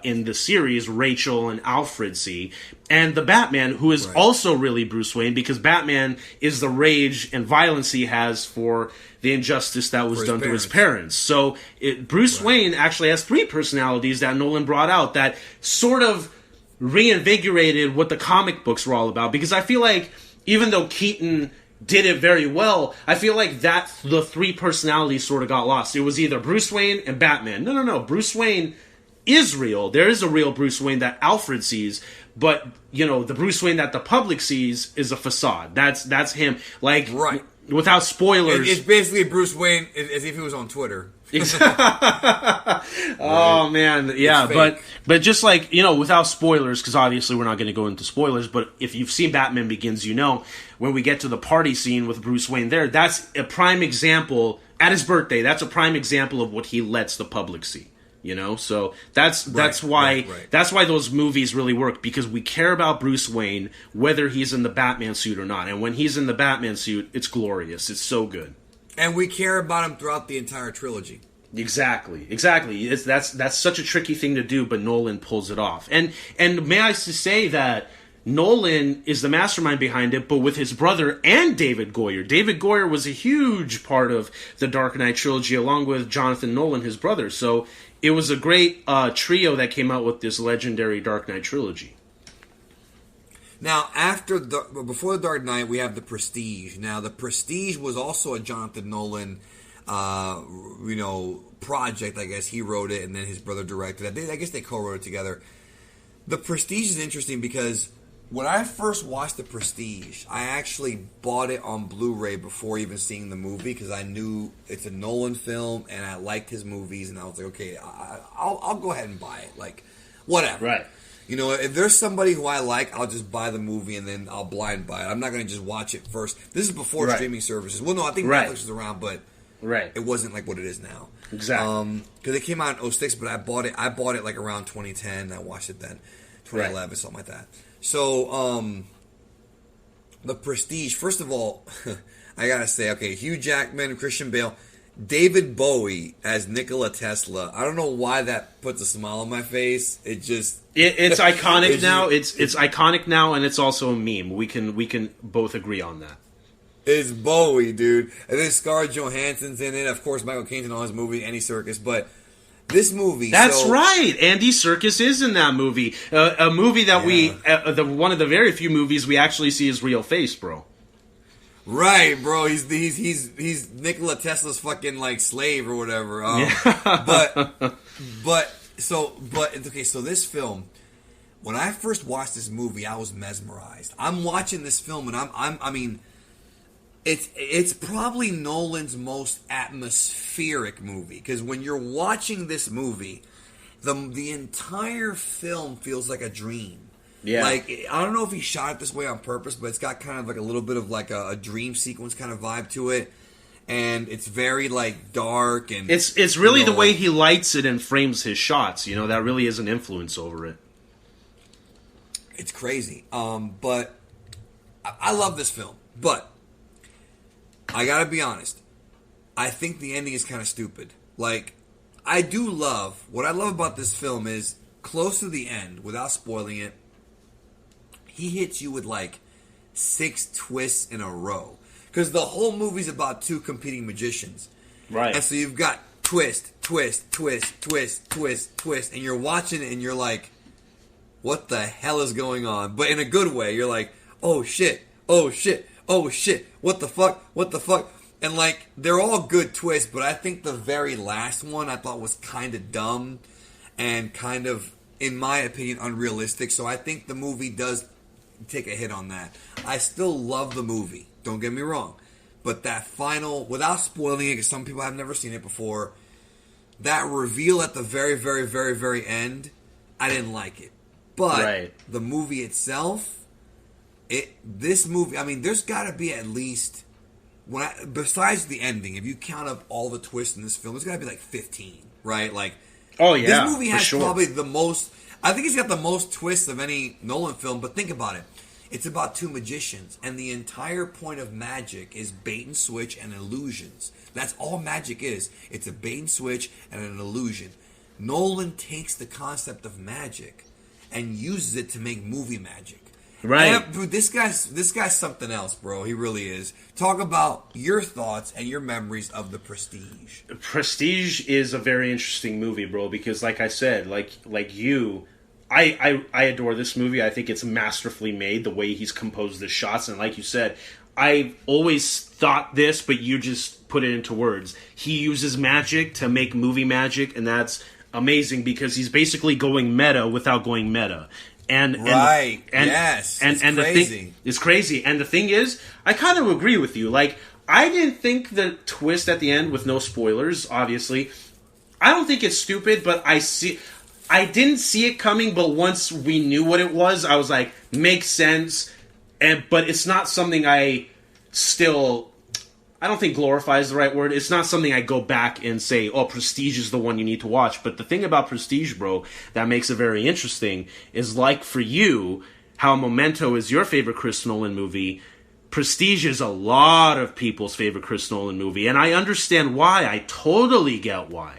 in the series Rachel and Alfred see, and the Batman, who is also really Bruce Wayne, because Batman is the rage and violence he has for the injustice that was done to his parents. So Bruce Wayne actually has three personalities that Nolan brought out that sort of reinvigorated what the comic books were all about. Because I feel like even though Keaton did it very well. I feel like that the three personalities sort of got lost. It was either Bruce Wayne and Batman. No. Bruce Wayne is real. There is a real Bruce Wayne that Alfred sees, but the Bruce Wayne that the public sees is a facade. That's him. Like, right. Without spoilers, it's basically Bruce Wayne as if he was on Twitter. Oh man, yeah, but just like without spoilers, because obviously we're not going to go into spoilers. But if you've seen Batman Begins, when we get to the party scene with Bruce Wayne, that's a prime example at his birthday. That's a prime example of what he lets the public see. So that's why those movies really work, because we care about Bruce Wayne whether he's in the Batman suit or not, and when he's in the Batman suit, it's glorious. It's so good. And we care about him throughout the entire trilogy. Exactly. That's such a tricky thing to do, but Nolan pulls it off. And may I say that Nolan is the mastermind behind it, but with his brother and David Goyer. David Goyer was a huge part of the Dark Knight trilogy, along with Jonathan Nolan, his brother. So it was a great trio that came out with this legendary Dark Knight trilogy. Now, before The Dark Knight, we have The Prestige. Now, The Prestige was also a Jonathan Nolan, project. I guess he wrote it, and then his brother directed it. I guess they co-wrote it together. The Prestige is interesting because when I first watched The Prestige, I actually bought it on Blu-ray before even seeing the movie, because I knew it's a Nolan film, and I liked his movies, and I was like, okay, I'll go ahead and buy it. Like, whatever. Right. If there's somebody who I like, I'll just buy the movie and then I'll blind buy it. I'm not going to just watch it first. This is before streaming services. Well, no, I think Netflix was around, but it wasn't like what it is now. Exactly. Because it came out in 2006, but I bought it like around 2010. I watched it then, 2011, something like that. So, The Prestige. First of all, I gotta say, okay, Hugh Jackman, Christian Bale, David Bowie as Nikola Tesla. I don't know why that puts a smile on my face. It's iconic now. It's iconic now, and it's also a meme. We can both agree on that. It's Bowie, dude. And then Scarlett Johansson's in it. Of course, Michael Caine's in all his movie, Andy Serkis. But this movie... That's right. Andy Serkis is in that movie. A movie that one of the very few movies we actually see his real face, bro. Right, bro. He's Nikola Tesla's fucking like slave or whatever. So this film, when I first watched this movie, I was mesmerized. I'm watching this film and it's probably Nolan's most atmospheric movie, because when you're watching this movie, the entire film feels like a dream. Yeah. Like, I don't know if he shot it this way on purpose, but it's got kind of like a little bit of like a dream sequence kind of vibe to it. And it's very like dark, and it's really the way he lights it and frames his shots, that really is an influence over it. It's crazy. But I love this film. But I gotta be honest, I think the ending is kind of stupid. Like, what I love about this film is, close to the end, without spoiling it, he hits you with like 6 twists in a row. Because the whole movie's about 2 competing magicians. Right. And so you've got twist, twist, twist, twist, twist, twist. And you're watching it and you're like, what the hell is going on? But in a good way. You're like, oh shit, oh shit, oh shit, what the fuck, what the fuck? And like, they're all good twists, but I think the very last one I thought was kind of dumb and kind of, in my opinion, unrealistic. So I think the movie does take a hit on that. I still love the movie, don't get me wrong, but that final, without spoiling it, because some people have never seen it before, that reveal at the very, very, very, very end, I didn't like it. But the movie itself, there's got to be at least, besides the ending, if you count up all the twists in this film, there's got to be like 15, right? Like, oh yeah, this movie has probably the most. I think it's got the most twists of any Nolan film. But think about it. It's about 2 magicians, and the entire point of magic is bait and switch and illusions. That's all magic is. It's a bait and switch and an illusion. Nolan takes the concept of magic and uses it to make movie magic. Right. Dude, this guy's something else, bro. He really is. Talk about your thoughts and your memories of The Prestige. Prestige is a very interesting movie, bro, because like I said, like you, I adore this movie. I think it's masterfully made, the way he's composed the shots, and like you said, I've always thought this, but you just put it into words. He uses magic to make movie magic, and that's amazing because he's basically going meta without going meta. Yes, it's crazy. It's crazy. And the thing is, I kind of agree with you. Like, I didn't think the twist at the end, with no spoilers, obviously, I don't think it's stupid, but I didn't see it coming, but once we knew what it was, I was like, makes sense. But it's not something I don't think glorify is the right word. It's not something I go back and say, oh, Prestige is the one you need to watch. But the thing about Prestige, bro, that makes it very interesting is, like for you, how Memento is your favorite Chris Nolan movie, Prestige is a lot of people's favorite Chris Nolan movie. And I understand why. I totally get why.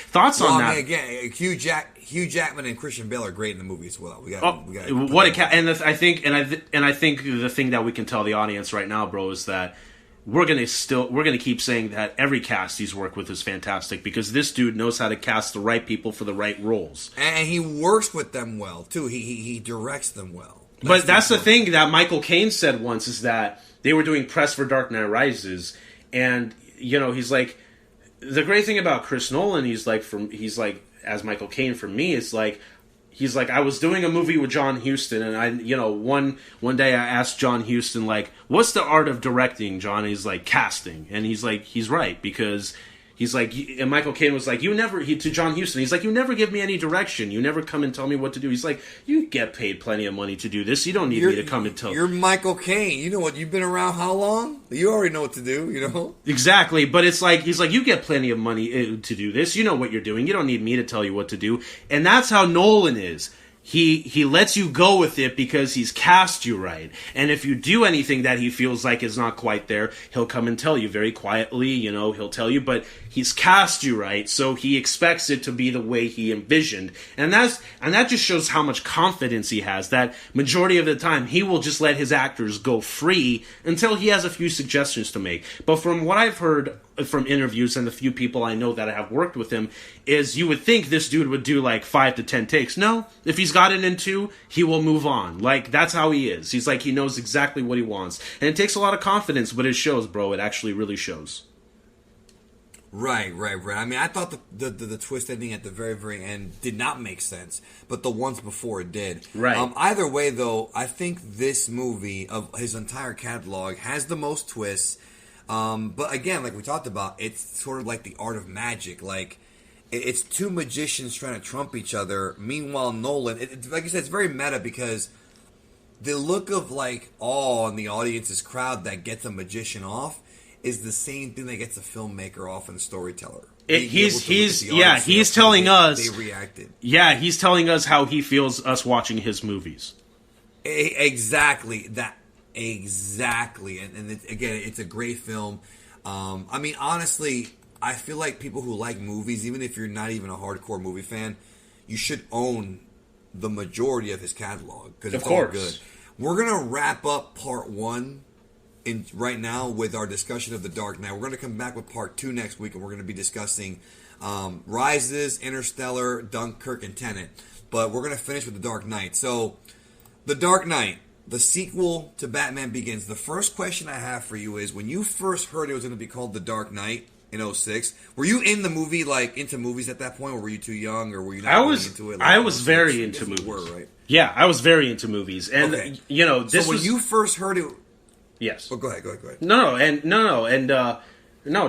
Thoughts on that? I mean, again, Hugh Jackman and Christian Bale are great in the movie as well. I think the thing that we can tell the audience right now, bro, is that we're gonna keep saying that every cast he's worked with is fantastic because this dude knows how to cast the right people for the right roles, and he works with them well too. He directs them well. That's the thing that Michael Caine said once, is that they were doing press for Dark Knight Rises, and he's like, the great thing about Chris Nolan, he's like as Michael Caine for me, it's like, he's like, I was doing a movie with John Huston, and one day I asked John Huston, like, what's the art of directing, John? And he's like, casting. And he's like, he's right, because he's like, and Michael Caine was like, to John Huston, he's like, you never give me any direction. You never come and tell me what to do. He's like, you get paid plenty of money to do this. You don't need me to come and tell. You're Michael Caine. You know what? You've been around how long? You already know what to do, Exactly. But it's like, he's like, you get plenty of money to do this. You know what you're doing. You don't need me to tell you what to do. And that's how Nolan is. He lets you go with it because he's cast you right. And if you do anything that he feels like is not quite there, he'll come and tell you very quietly, he'll tell you, but he's cast you right, so he expects it to be the way he envisioned. And that just shows how much confidence he has, that majority of the time he will just let his actors go free until he has a few suggestions to make. But from what I've heard from interviews and the few people I know that have worked with him, is you would think this dude would do like 5 to 10 takes. No, if he's got it in 2, he will move on. Like, that's how he is. He's like, he knows exactly what he wants. And it takes a lot of confidence, but it shows, bro. It actually really shows. Right. I mean, I thought the twist ending at the very, very end did not make sense, but the ones before it did. Right. Either way, though, I think this movie, of his entire catalog, has the most twists. But again, like we talked about, it's sort of like the art of magic. Like, it's two magicians trying to trump each other. Meanwhile, Nolan, like I said, it's very meta because the look of like awe in the audience's crowd that gets a magician off is the same thing that gets a filmmaker off and a storyteller. He's telling us they reacted. Yeah, he's telling us how he feels us watching his movies. Exactly that. Exactly, and again, it's a great film. I mean, honestly, I feel like people who like movies, even if you're not even a hardcore movie fan, you should own the majority of his catalog because it's all good. We're gonna wrap up part 1 right now with our discussion of The Dark Knight. We're gonna come back with part 2 next week, and we're gonna be discussing Rises, Interstellar, Dunkirk, and Tenet. But we're gonna finish with The Dark Knight. So, The Dark Knight, the sequel to Batman Begins. The first question I have for you is, when you first heard it was going to be called The Dark Knight in 2006, were you in the movie, like, into movies at that point, or were you too young, or were you not into it? Like, I was very into movies. Right? Yeah, I was very into movies. And, okay. This so when you first heard it... Yes. Oh, go ahead.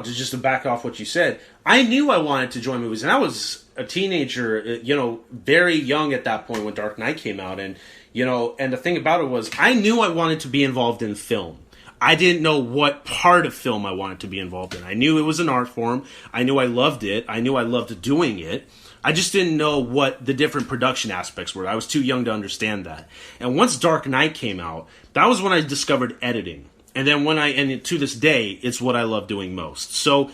Just to back off what you said, I knew I wanted to join movies, and I was a teenager, very young at that point when Dark Knight came out, and the thing about it was, I knew I wanted to be involved in film. I didn't know what part of film I wanted to be involved in. I knew it was an art form. I knew I loved it. I knew I loved doing it. I just didn't know what the different production aspects were. I was too young to understand that. And once Dark Knight came out, that was when I discovered editing. And then and to this day, it's what I love doing most. So,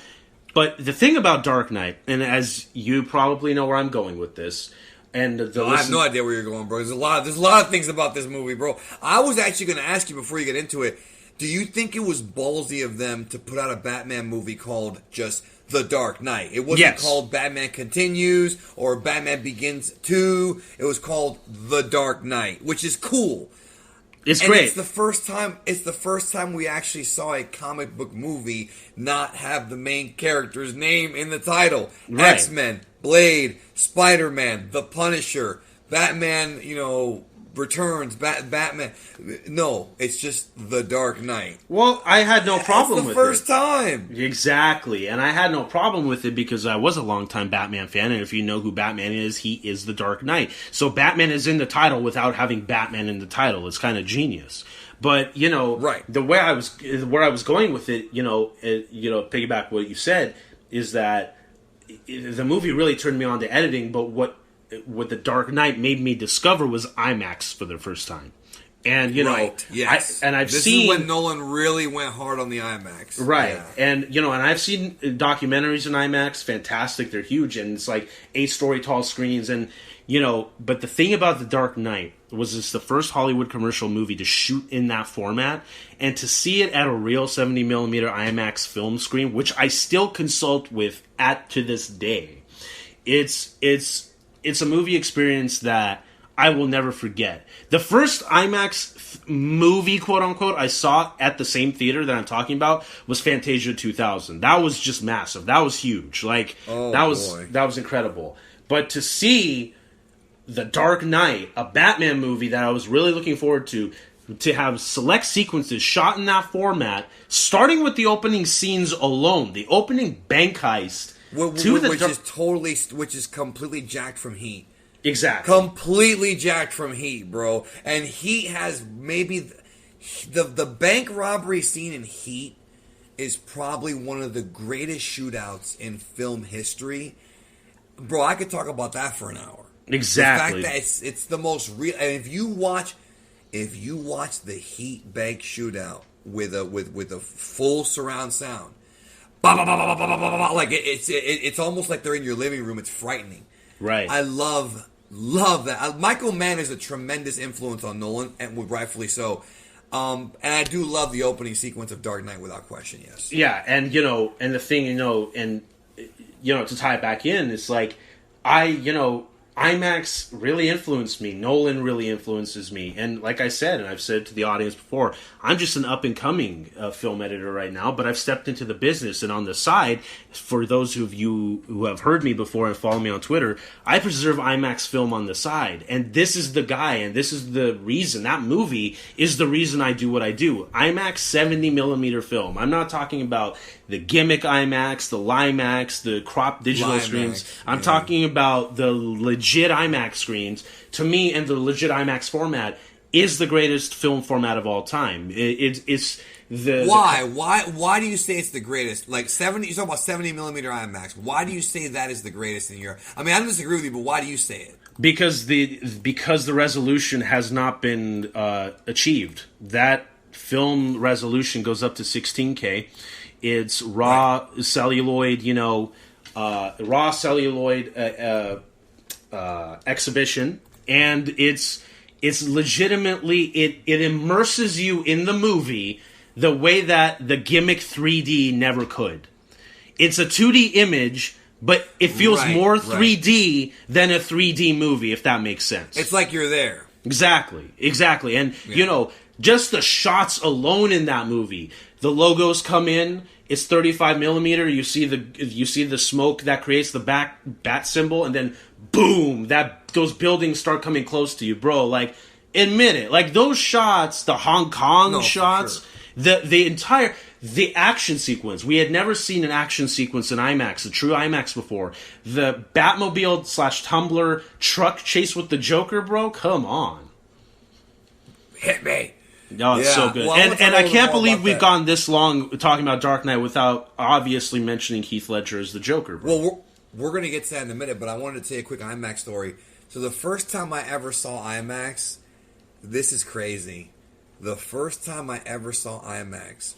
but the thing about Dark Knight, and as you probably know where I'm going with this, I have no idea where you're going, bro. There's a lot of things about this movie, bro. I was actually going to ask you before you get into it, do you think it was ballsy of them to put out a Batman movie called just The Dark Knight? It wasn't called Batman Continues or Batman Begins 2. It was called The Dark Knight, which is cool. It's and great. It's the first time. It's the first time we actually saw a comic book movie not have the main character's name in the title. Right. X-Men, Blade, Spider-Man, The Punisher, Batman. Returns, Batman. No, it's just The Dark Knight. Well, I had no problem with it. It's the first time. Exactly. And I had no problem with it because I was a longtime Batman fan. And if you know who Batman is, he is the Dark Knight. So Batman is in the title without having Batman in the title. It's kind of genius. But, right. where I was going with it, piggyback what you said, is that the movie really turned me on to editing. But what The Dark Knight made me discover was IMAX for the first time. And, right. Yes. This is when Nolan really went hard on the IMAX. Right. Yeah. And, and I've seen documentaries in IMAX, fantastic, they're huge, and it's like 8-story tall screens, and, but the thing about The Dark Knight was it's the first Hollywood commercial movie to shoot in that format, and to see it at a real 70mm IMAX film screen, which I still consult with to this day. It's a movie experience that I will never forget. The first IMAX movie, quote unquote, I saw at the same theater that I'm talking about was Fantasia 2000. That was just massive. That was huge. That was incredible. But to see The Dark Knight, a Batman movie that I was really looking forward to have select sequences shot in that format, starting with the opening scenes alone, the opening bank heist, which is completely jacked from Heat. Exactly. Completely jacked from Heat, bro. And Heat has maybe the bank robbery scene in Heat is probably one of the greatest shootouts in film history. Bro, I could talk about that for an hour. Exactly. The fact that it's the most real. And if you watch the Heat bank shootout with a full surround sound, like it's almost like they're in your living room. It's frightening. Right. I love that. Michael Mann is a tremendous influence on Nolan, and rightfully so. And I do love the opening sequence of Dark Knight without question. Yes. Yeah, and and the thing, to tie it back in, it's like IMAX really influenced me. Nolan really influences me. And like I said, and I've said to the audience before, I'm just an up-and-coming film editor right now, but I've stepped into the business. And on the side, for those of you who have heard me before and follow me on Twitter, I preserve IMAX film on the side. And this is the guy, and this is the reason. That movie is the reason I do what I do. IMAX 70mm film. I'm not talking about the gimmick IMAX, the Limax, the crop digital screens. I'm talking about the legit IMAX screens. To me, and the legit IMAX format is the greatest film format of all time. It's the why do you say it's the greatest? Like 70, you talk about 70mm IMAX. Why do you say that is the greatest in your? I mean, I don't disagree with you, but why do you say it? Because the resolution has not been achieved. That film resolution goes up to 16K. It's raw celluloid, exhibition, and it's legitimately it immerses you in the movie the way that the gimmick 3D never could. It's a 2D image, but it feels more 3D than a 3D movie, if that makes sense. It's like you're there. Exactly, and just the shots alone in that movie. The logos come in. It's 35mm. You see the smoke that creates the bat symbol, and then boom, those buildings start coming close to you, bro. Like, admit it. Like those shots, the Hong Kong shots, sure. the action sequence. We had never seen an action sequence in IMAX, a true IMAX before. The Batmobile/Tumbler truck chase with the Joker, bro. Come on, hit me. No, it's so good. Well, and I can't believe we've gone this long talking about Dark Knight without obviously mentioning Heath Ledger as the Joker, bro. Well, we're going to get to that in a minute, but I wanted to tell you a quick IMAX story. So the first time I ever saw IMAX, this is crazy. The first time I ever saw IMAX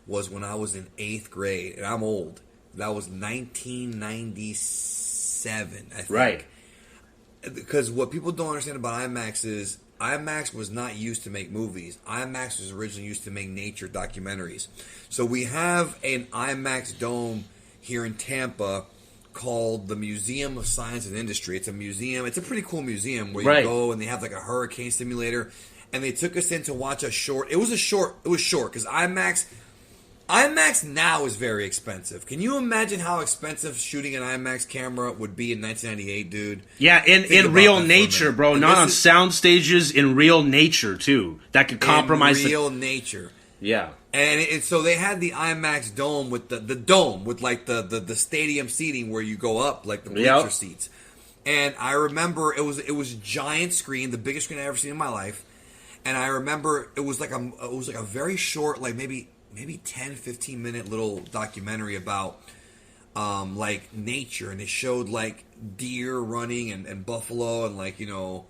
was when I was in 8th grade, and I'm old. That was 1997, I think. Right. Because what people don't understand about IMAX is IMAX was not used to make movies. IMAX was originally used to make nature documentaries. So we have an IMAX dome here in Tampa called the Museum of Science and Industry. It's a museum. It's a pretty cool museum where you go and they have like a hurricane simulator. and they took us in to watch a short. It was short because IMAX now is very expensive. Can you imagine how expensive shooting an IMAX camera would be in 1998, dude? Yeah, in real nature, bro. And not on sound stages, in real nature, too. That could compromise... In real nature. Yeah. And so they had the IMAX dome with the dome with like the stadium seating where you go up, like the bleacher seats. And I remember it was a giant screen, the biggest screen I've ever seen in my life. And I remember it was like a very short, like maybe 10, 15 minute little documentary about like nature, and it showed like deer running and buffalo, and like, you know,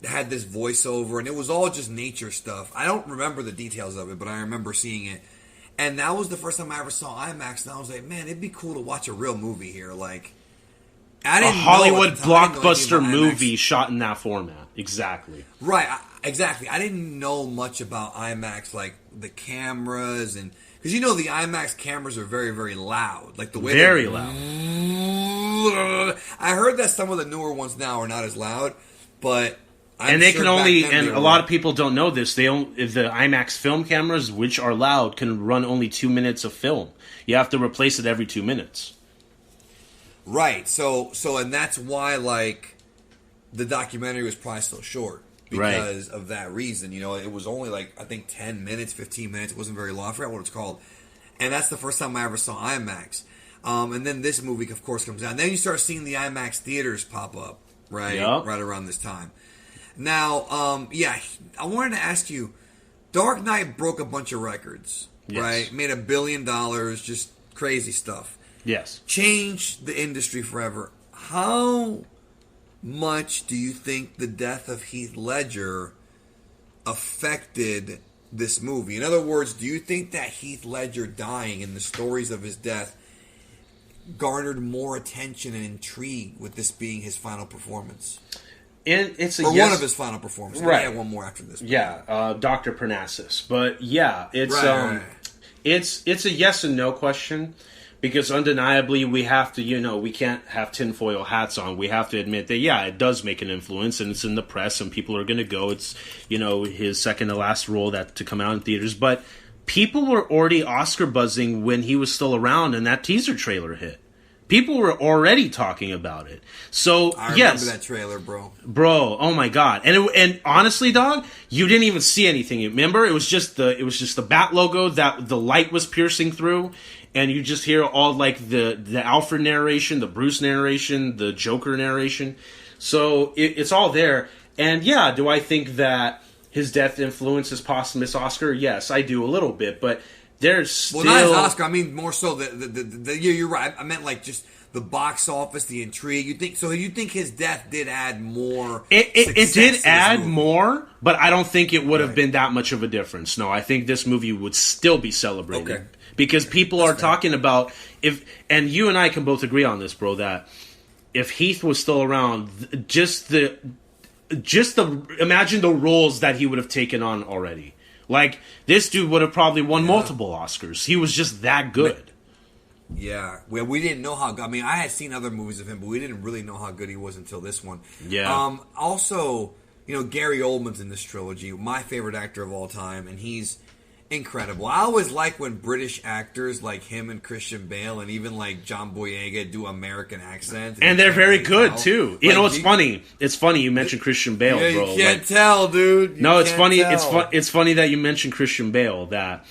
had this voiceover, and it was all just nature stuff. I don't remember the details of it, but I remember seeing it. And that was the first time I ever saw IMAX, and I was like, man, it'd be cool to watch a real movie here. Like, I didn't a Hollywood know blockbuster movie shot in that format. Exactly. Right, exactly. I didn't know much about IMAX, like the cameras, and because you know the IMAX cameras are very, very loud, like the way very loud. I heard that some of the newer ones now are not as loud, but and they can only, and a lot of people don't know this. The IMAX film cameras, which are loud, can run only 2 minutes of film. You have to replace it every 2 minutes. Right. So, and that's why like the documentary was probably so short. Because of that reason, you know, it was only like, I think 10 minutes, 15 minutes. It wasn't very long. I forgot what it's called. And that's the first time I ever saw IMAX. And then this movie, of course, comes out. And then you start seeing the IMAX theaters pop up, right? Yep. Right around this time. Now, I wanted to ask you, Dark Knight broke a bunch of records, right? Made $1 billion, just crazy stuff. Yes. Changed the industry forever. How much do you think the death of Heath Ledger affected this movie? In other words, do you think that Heath Ledger dying and the stories of his death garnered more attention and intrigue with this being his final performance? And it's one of his final performances. Right. I have one more after this. Yeah, Dr. Parnassus. But yeah, it's it's a yes and no question. Because undeniably, we have to, you know, we can't have tinfoil hats on. We have to admit that, yeah, it does make an influence, and it's in the press, and people are going to go. It's, you know, his second to last role to come out in theaters. But people were already Oscar buzzing when he was still around, and that teaser trailer hit. People were already talking about it. So, I remember that trailer, bro. Bro, oh my god. And honestly, dog, you didn't even see anything. Remember? It was just the Bat logo that the light was piercing through. And you just hear all like the Alfred narration, the Bruce narration, the Joker narration. So it's all there. And yeah, do I think that his death influences posthumous Oscar? Yes, I do a little bit. But there's still... Well, not his Oscar. I mean, more so you're right. I meant like just the box office, the intrigue. You think his death did add more? It did add more, but I don't think it would have been that much of a difference. No, I think this movie would still be celebrated. Okay. Because people are talking about and you and I can both agree on this, bro, that if Heath was still around, just imagine the roles that he would have taken on already. Like, this dude would have probably won multiple Oscars. He was just that good. Yeah. Well, we didn't know how good. I mean, I had seen other movies of him, but we didn't really know how good he was until this one. Yeah. Also, you know, Gary Oldman's in this trilogy, my favorite actor of all time, and he's incredible. I always like when British actors like him and Christian Bale and even like John Boyega do American accents. And they're very good too. You know, it's funny. It's funny you mentioned Christian Bale, bro. You can't tell, dude. It's funny. It's funny that you mentioned Christian Bale. That,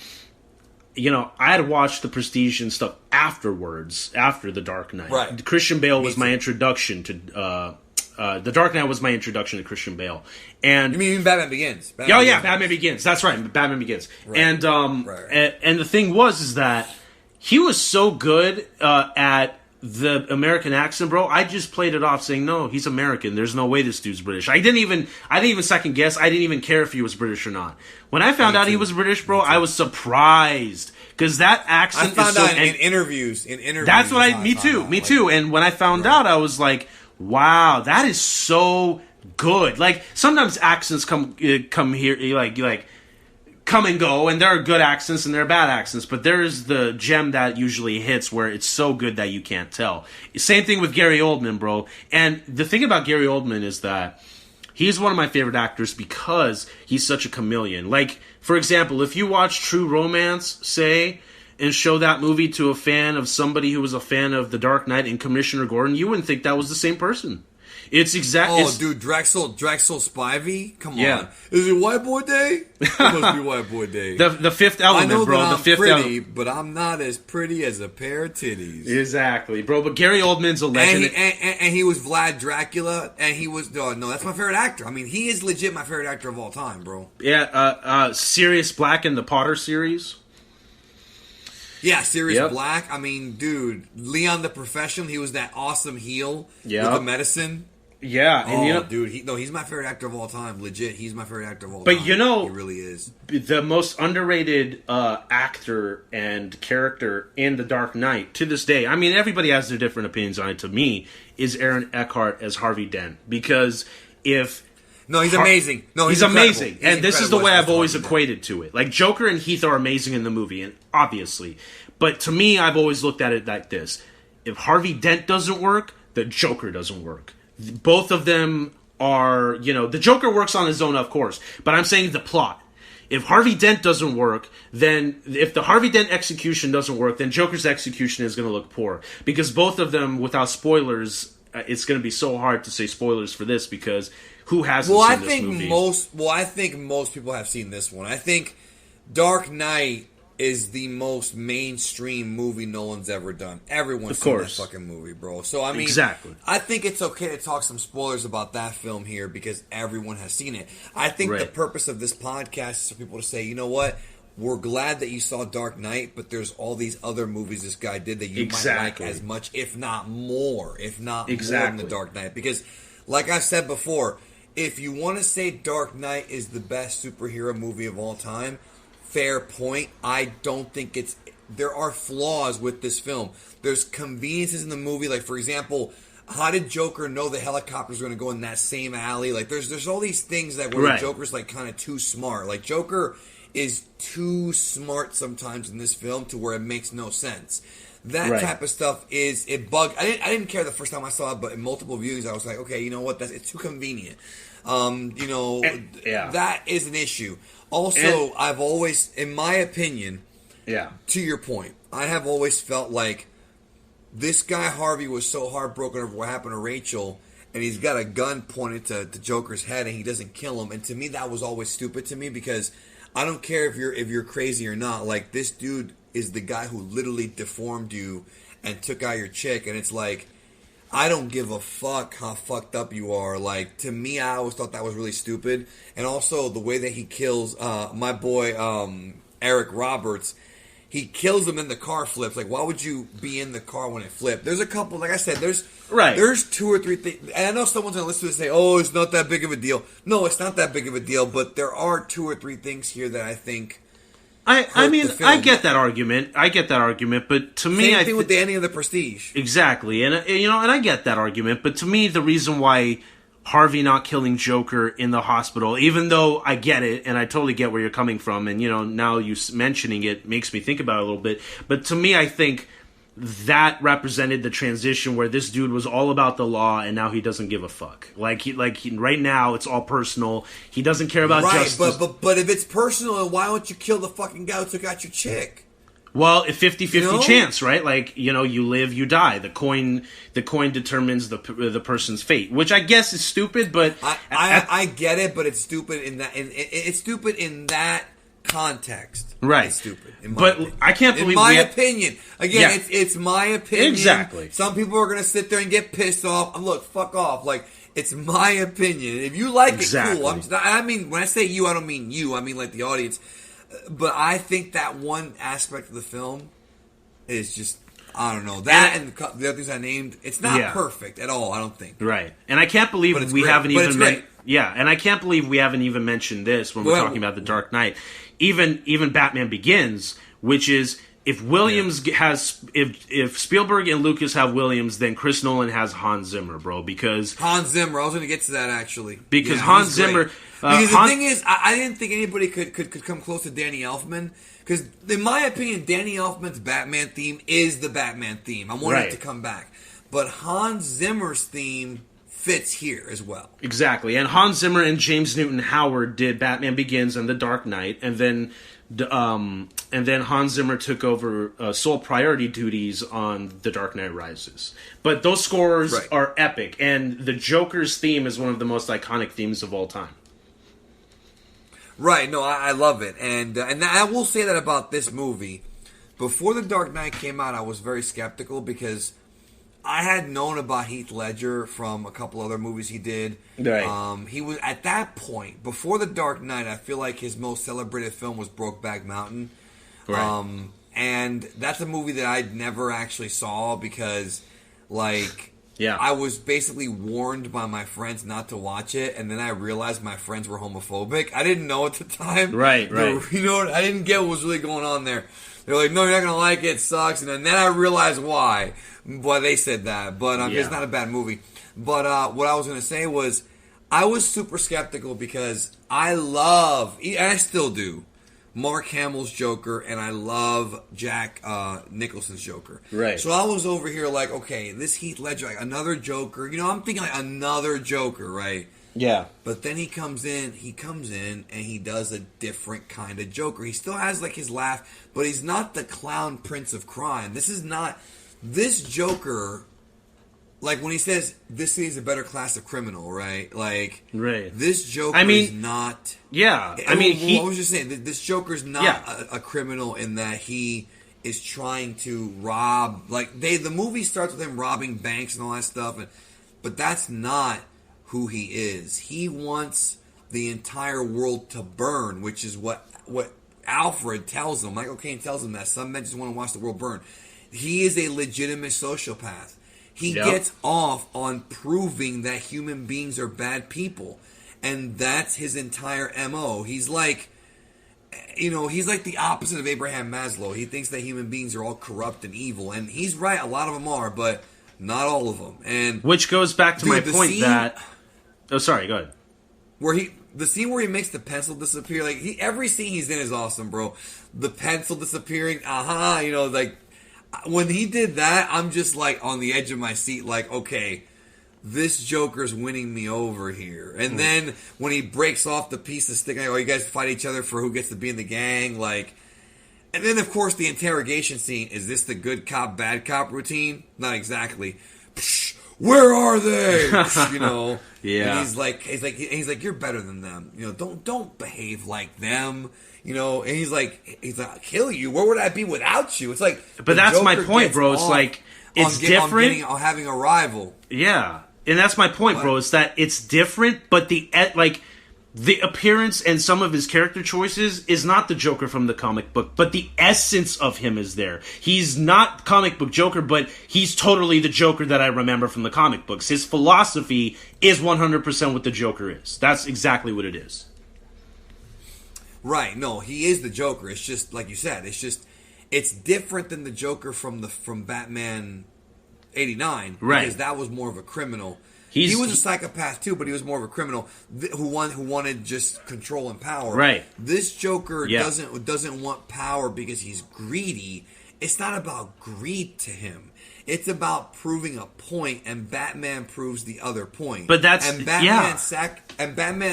you know, I had watched The Prestige and stuff afterwards, after The Dark Knight. Right. Christian Bale was my introduction to The Dark Knight was my introduction to Christian Bale. And you mean Batman Begins? Batman Begins. That's right, Batman Begins. Right. And and the thing is that he was so good at the American accent, bro. I just played it off saying, no, he's American. There's no way this dude's British. I didn't even second guess. I didn't even care if he was British or not. When I found out he was British, bro, I was surprised. Because that accent is so... in interviews. That's what Me too. And when I found out, I was like, wow, that is so good. Like, sometimes accents come here, like come and go, and there are good accents and there are bad accents, but there's the gem that usually hits where it's so good that you can't tell. Same thing with Gary Oldman, bro. And the thing about Gary Oldman is that He's one of my favorite actors because he's such a chameleon. Like, for example, if you watch True Romance, say, and show that movie to a fan of somebody who was a fan of The Dark Knight and Commissioner Gordon, you wouldn't think that was the same person. It's exactly. Oh, dude, Drexel Spivey? Come on. Is it White Boy Day? It must be White Boy Day. The Fifth Element, I know bro. That the Fifth Element. But I'm not as pretty as a pair of titties. Exactly, bro. But Gary Oldman's a legend. And he was Vlad Dracula, and he was... No, that's my favorite actor. I mean, he is legit my favorite actor of all time, bro. Yeah, Sirius Black in the Potter series. Yeah, Sirius Black. I mean, dude, Leon the Professional, he was that awesome heel with the medicine. Yeah, and dude, he's my favorite actor of all time. Legit, he's my favorite actor of all time. But he really is. The most underrated actor and character in The Dark Knight to this day. I mean, everybody has their different opinions on it. To me, is Aaron Eckhart as Harvey Dent, because he's amazing. No, he's amazing, and this is the way I've always equated to it. Like, Joker and Heath are amazing in the movie, and obviously, but to me, I've always looked at it like this: if Harvey Dent doesn't work, the Joker doesn't work. Both of them are, the Joker works on his own, of course, but I'm saying the plot. If Harvey Dent doesn't work, then if the Harvey Dent execution doesn't work, then Joker's execution is going to look poor. Because both of them, without spoilers, it's going to be so hard to say spoilers for this, because who hasn't seen this movie? I think most people have seen this one. I think Dark Knight is the most mainstream movie Nolan's ever done. Everyone's seen that fucking movie, bro. So, I mean, exactly. I think it's okay to talk some spoilers about that film here because everyone has seen it. I think the purpose of this podcast is for people to say, you know what? We're glad that you saw Dark Knight, but there's all these other movies this guy did that you might like as much, if not more more than The Dark Knight. Because, like I've said before, if you want to say Dark Knight is the best superhero movie of all time, fair point. I don't think there are flaws with this film. There's conveniences in the movie. Like, for example, how did Joker know the helicopter's going to go in that same alley? Like, there's all these things that where the Joker's, like, kind of too smart. Like, Joker is too smart sometimes in this film to where it makes no sense. That type of stuff bugged. I didn't care the first time I saw it, but in multiple views, I was like, okay, you know what? It's too convenient. That is an issue. Also, I've always, in my opinion, to your point, I have always felt like this guy Harvey was so heartbroken over what happened to Rachel, and he's got a gun pointed to Joker's head, and he doesn't kill him. And to me, that was always stupid to me, because I don't care if you're crazy or not. Like, this dude is the guy who literally deformed you and took out your chick, and it's like, I don't give a fuck how fucked up you are. Like, to me, I always thought that was really stupid. And also, the way that he kills my boy Eric Roberts, he kills him in the car flips. Like, why would you be in the car when it flipped? There's a couple, like I said, there's 2 or 3 things. And I know someone's going to listen to this and say, oh, it's not that big of a deal. No, it's not that big of a deal, but there are 2 or 3 things here that I think... I mean, I get that argument. But to me, same thing with the ending of The Prestige. Exactly, and and I get that argument. But to me, the reason why Harvey not killing Joker in the hospital, even though I get it and I totally get where you're coming from, and now you mentioning it makes me think about it a little bit. But to me, I think that represented the transition where this dude was all about the law, and now he doesn't give a fuck. Like right now, it's all personal. He doesn't care about justice. But if it's personal, then why don't you kill the fucking guy who took out your chick? Well, a 50-50 chance, right? Like, you live, you die. The coin determines the person's fate, which I guess is stupid. But I get it, but it's stupid in that. It's stupid in that context. Right. It's stupid. I can't believe. In my opinion, again, it's my opinion. Exactly. Some people are gonna sit there and get pissed off. Look, fuck off. Like, it's my opinion. If you like it, cool. I mean, when I say you, I don't mean you. I mean like the audience. But I think that one aspect of the film is just, I don't know, that and the other things I named, it's not perfect at all, I don't think. Right. And I can't believe we haven't even and I can't believe we haven't even mentioned this when we're talking about The Dark Knight. Even Batman Begins, which is, if Williams has, if Spielberg and Lucas have Williams, then Chris Nolan has Hans Zimmer, bro. Because Hans Zimmer, I was going to get to that actually. Because Hans Zimmer, because the thing is, I didn't think anybody could come close to Danny Elfman. Because in my opinion, Danny Elfman's Batman theme is the Batman theme. I wanted it to come back, but Hans Zimmer's theme fits here as well. Exactly. And Hans Zimmer and James Newton Howard did Batman Begins and The Dark Knight, and then Hans Zimmer took over sole priority duties on The Dark Knight Rises. But those scores are epic, and the Joker's theme is one of the most iconic themes of all time. Right, no, I love it. And I will say that about this movie. Before The Dark Knight came out, I was very skeptical because I had known about Heath Ledger from a couple other movies he did. Right. He was at that point, before The Dark Knight, I feel like his most celebrated film was Brokeback Mountain. Right. And that's a movie that I never actually saw because, like, yeah, I was basically warned by my friends not to watch it, and then I realized my friends were homophobic. I didn't know at the time. Right. You know, I didn't get what was really going on there. They're like, no, you're not going to like it. It sucks. And then I realized why they said that. But it's not a bad movie. But what I was going to say was I was super skeptical because I love, and I still do, Mark Hamill's Joker, and I love Jack Nicholson's Joker. Right. So I was over here like, okay, this Heath Ledger, like another Joker. You know, I'm thinking like another Joker, right? Yeah. But then he comes in and he does a different kind of Joker. He still has like his laugh, but he's not the clown prince of crime. This Joker, like when he says this city's a better class of criminal, right? Like, right. This Joker is not. Yeah. I was just saying, this Joker's not a criminal in that he is trying to rob. Like, the movie starts with him robbing banks and all that stuff, but that's not who he is. He wants the entire world to burn, which is what Alfred tells him. Michael Caine tells him that some men just want to watch the world burn. He is a legitimate sociopath. He gets off on proving that human beings are bad people, and that's his entire MO. He's like, he's like the opposite of Abraham Maslow. He thinks that human beings are all corrupt and evil, and he's right. A lot of them are, but not all of them. And which goes back to my point that. Oh, sorry. Go ahead. The scene where he makes the pencil disappear, like every scene he's in is awesome, bro. The pencil disappearing, like when he did that, I'm just like on the edge of my seat, like, okay, this Joker's winning me over here. And then when he breaks off the piece of stick, you guys fight each other for who gets to be in the gang, like. And then of course the interrogation scene. Is this the good cop, bad cop routine? Not exactly. Psh, where are they? Yeah. And he's like, you're better than them. Don't behave like them. And he's like, I'll kill you. Where would I be without you? It's like, but that's my point, bro. It's like, it's different. On having a rival. Yeah, and that's my point, bro. It's that it's different, but the appearance and some of his character choices is not the Joker from the comic book, but the essence of him is there. He's not comic book Joker, but he's totally the Joker that I remember from the comic books. His philosophy is 100% what the Joker is. That's exactly what it is. Right. No, he is the Joker. It's just, like you said, it's different than the Joker from Batman 89. Right. Because that was more of a criminal. He was a psychopath too, but he was more of a criminal who wanted just control and power. Right. This Joker doesn't want power because he's greedy. It's not about greed to him. It's about proving a point, and Batman proves the other point. But that's Batman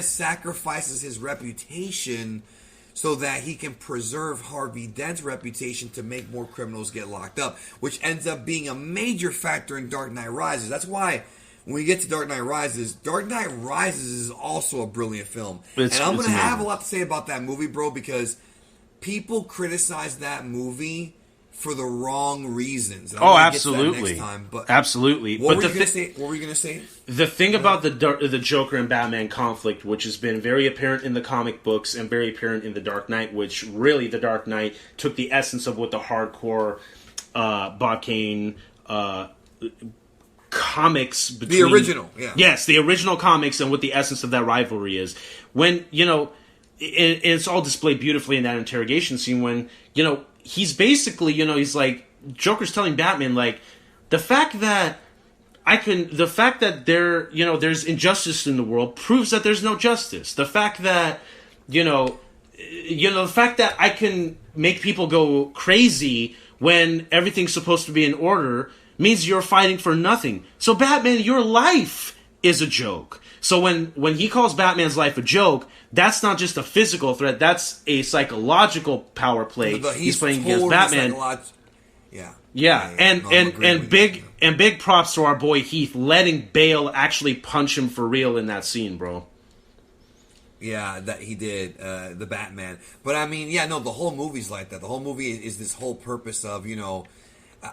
sacrifices his reputation so that he can preserve Harvey Dent's reputation to make more criminals get locked up, which ends up being a major factor in Dark Knight Rises. That's why. When we get to Dark Knight Rises is also a brilliant film. And I'm going to have a lot to say about that movie, bro, because people criticize that movie for the wrong reasons. Absolutely. Next time, but absolutely. What were you going to say? The thing about the Joker and Batman conflict, which has been very apparent in the comic books and very apparent in The Dark Knight, which really The Dark Knight took the essence of what the hardcore Bob Kane comics between the original, yes, the original comics and what the essence of that rivalry is. When and it's all displayed beautifully in that interrogation scene. When he's basically he's like, Joker's telling Batman, like, the fact that there's injustice in the world proves that there's no justice. The fact that the fact that I can make people go crazy when everything's supposed to be in order means you're fighting for nothing. So Batman, your life is a joke. So when he calls Batman's life a joke, that's not just a physical threat, that's a psychological power play. He's playing against Batman. And big props to our boy Heath letting Bale actually punch him for real in that scene, bro. Yeah, that he did, the Batman. But I mean, the whole movie's like that. The whole movie is this whole purpose of,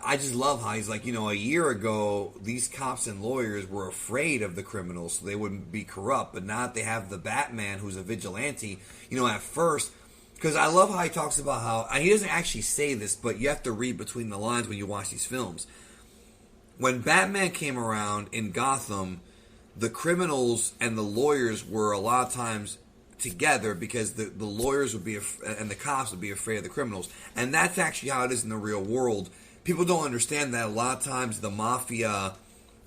I just love how he's like, a year ago, these cops and lawyers were afraid of the criminals so they wouldn't be corrupt. But now that they have the Batman, who's a vigilante, at first, because I love how he talks about how, and he doesn't actually say this, but you have to read between the lines when you watch these films. When Batman came around in Gotham, the criminals and the lawyers were a lot of times together because the lawyers would be, and the cops would be afraid of the criminals. And that's actually how it is in the real world. People don't understand that a lot of times the mafia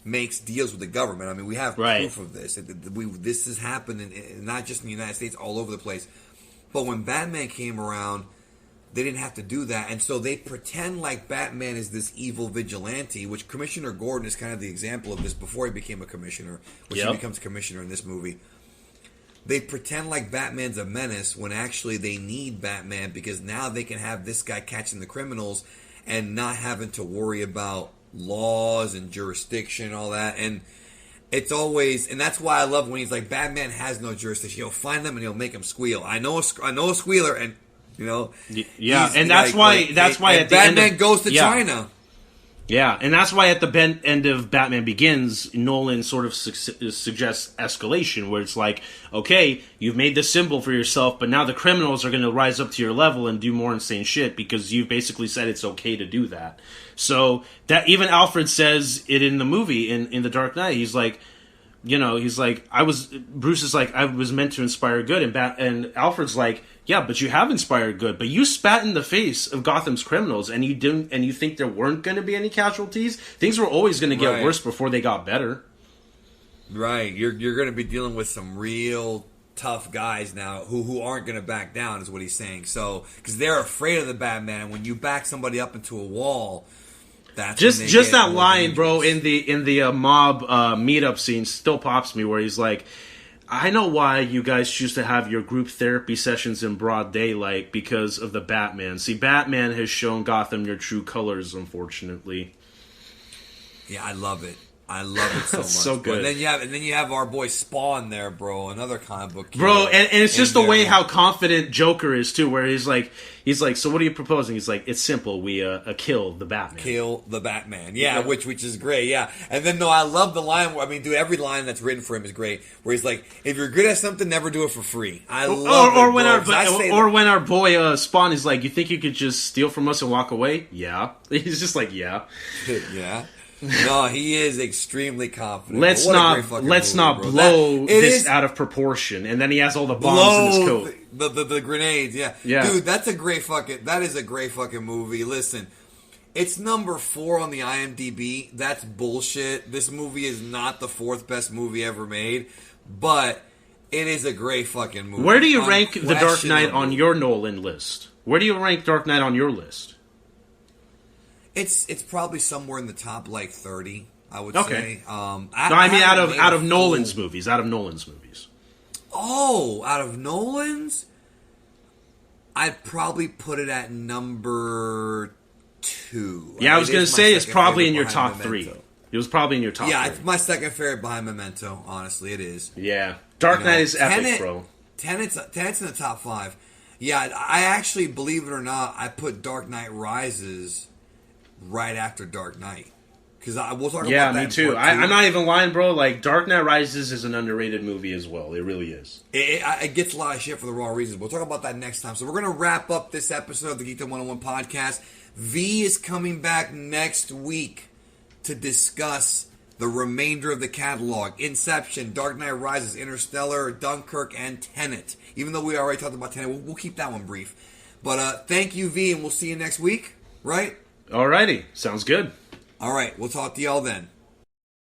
makes deals with the government. I mean, we have proof of this. This has happened, not just in the United States, all over the place. But when Batman came around, they didn't have to do that. And so they pretend like Batman is this evil vigilante, which Commissioner Gordon is kind of the example of this before he became a commissioner, which he becomes a commissioner in this movie. They pretend like Batman's a menace when actually they need Batman because now they can have this guy catching the criminals and not having to worry about laws and jurisdiction and all that. And it's always, and that's why I love when he's like, Batman has no jurisdiction. He'll find them and he'll make them squeal. I know a squealer, and and that's why at the Batman end goes to China. Yeah, and that's why at the end of Batman Begins, Nolan sort of suggests escalation, where it's like, okay, you've made this symbol for yourself, but now the criminals are going to rise up to your level and do more insane shit because you've basically said it's okay to do that. So that even Alfred says it in the movie, in The Dark Knight. He's like, Bruce is like, I was meant to inspire good, and Alfred's like, yeah, but you have inspired good, but you spat in the face of Gotham's criminals, and you didn't, and you think there weren't going to be any casualties? Things were always going to get worse before they got better. Right, you're going to be dealing with some real tough guys now who aren't going to back down, is what he's saying. So, because they're afraid of the Batman, and when you back somebody up into a wall, that's just that line, bro, in the mob meetup scene still pops me, where he's like, I know why you guys choose to have your group therapy sessions in broad daylight, because of the Batman. See, Batman has shown Gotham their true colors, unfortunately. Yeah, I love it. I love it so much. So good. And then you have our boy Spawn there, bro. Another comic book kid. Bro, and it's just the way how confident Joker is too, where he's like, so what are you proposing? He's like, it's simple. We kill the Batman. Kill the Batman. Yeah, which is great. Yeah, and then I love the line. I mean, dude, every line that's written for him is great. Where he's like, if you're good at something, never do it for free. I love it. When our boy Spawn is like, you think you could just steal from us and walk away? Yeah. He's just like, yeah. Yeah. No, he is extremely confident. Let's not blow this out of proportion. And then he has all the bombs in his coat. The grenades, yeah. Dude, that is a great fucking movie. Listen, it's number 4 on the IMDb. That's bullshit. This movie is not the 4th best movie ever made, but it is a great fucking movie. Where do you rank The Dark Knight on your Nolan list? Where do you rank Dark Knight on your list? It's probably somewhere in the top 30, I would say. Out of Nolan's movies. Out of Nolan's movies. Oh, out of Nolan's, I'd probably put it at number 2. Yeah, I was going to say it's probably in your top 3. It was probably in your top 3. Yeah, it's my second favorite behind Memento. Honestly, it is. Yeah, Dark Knight is epic, bro. Tenet's in the top 5. Yeah, I actually, believe it or not, I put Dark Knight Rises right after Dark Knight, because we'll talk about that. Yeah, me too. I'm not even lying, bro. Like, Dark Knight Rises is an underrated movie as well. It really is. It gets a lot of shit for the wrong reasons. We'll talk about that next time. So we're gonna wrap up this episode of the Geekdom101 podcast. V is coming back next week to discuss the remainder of the catalog: Inception, Dark Knight Rises, Interstellar, Dunkirk, and Tenet. Even though we already talked about Tenet, we'll keep that one brief. But thank you, V, and we'll see you next week. Right? Alrighty, sounds good. All right, we'll talk to y'all then.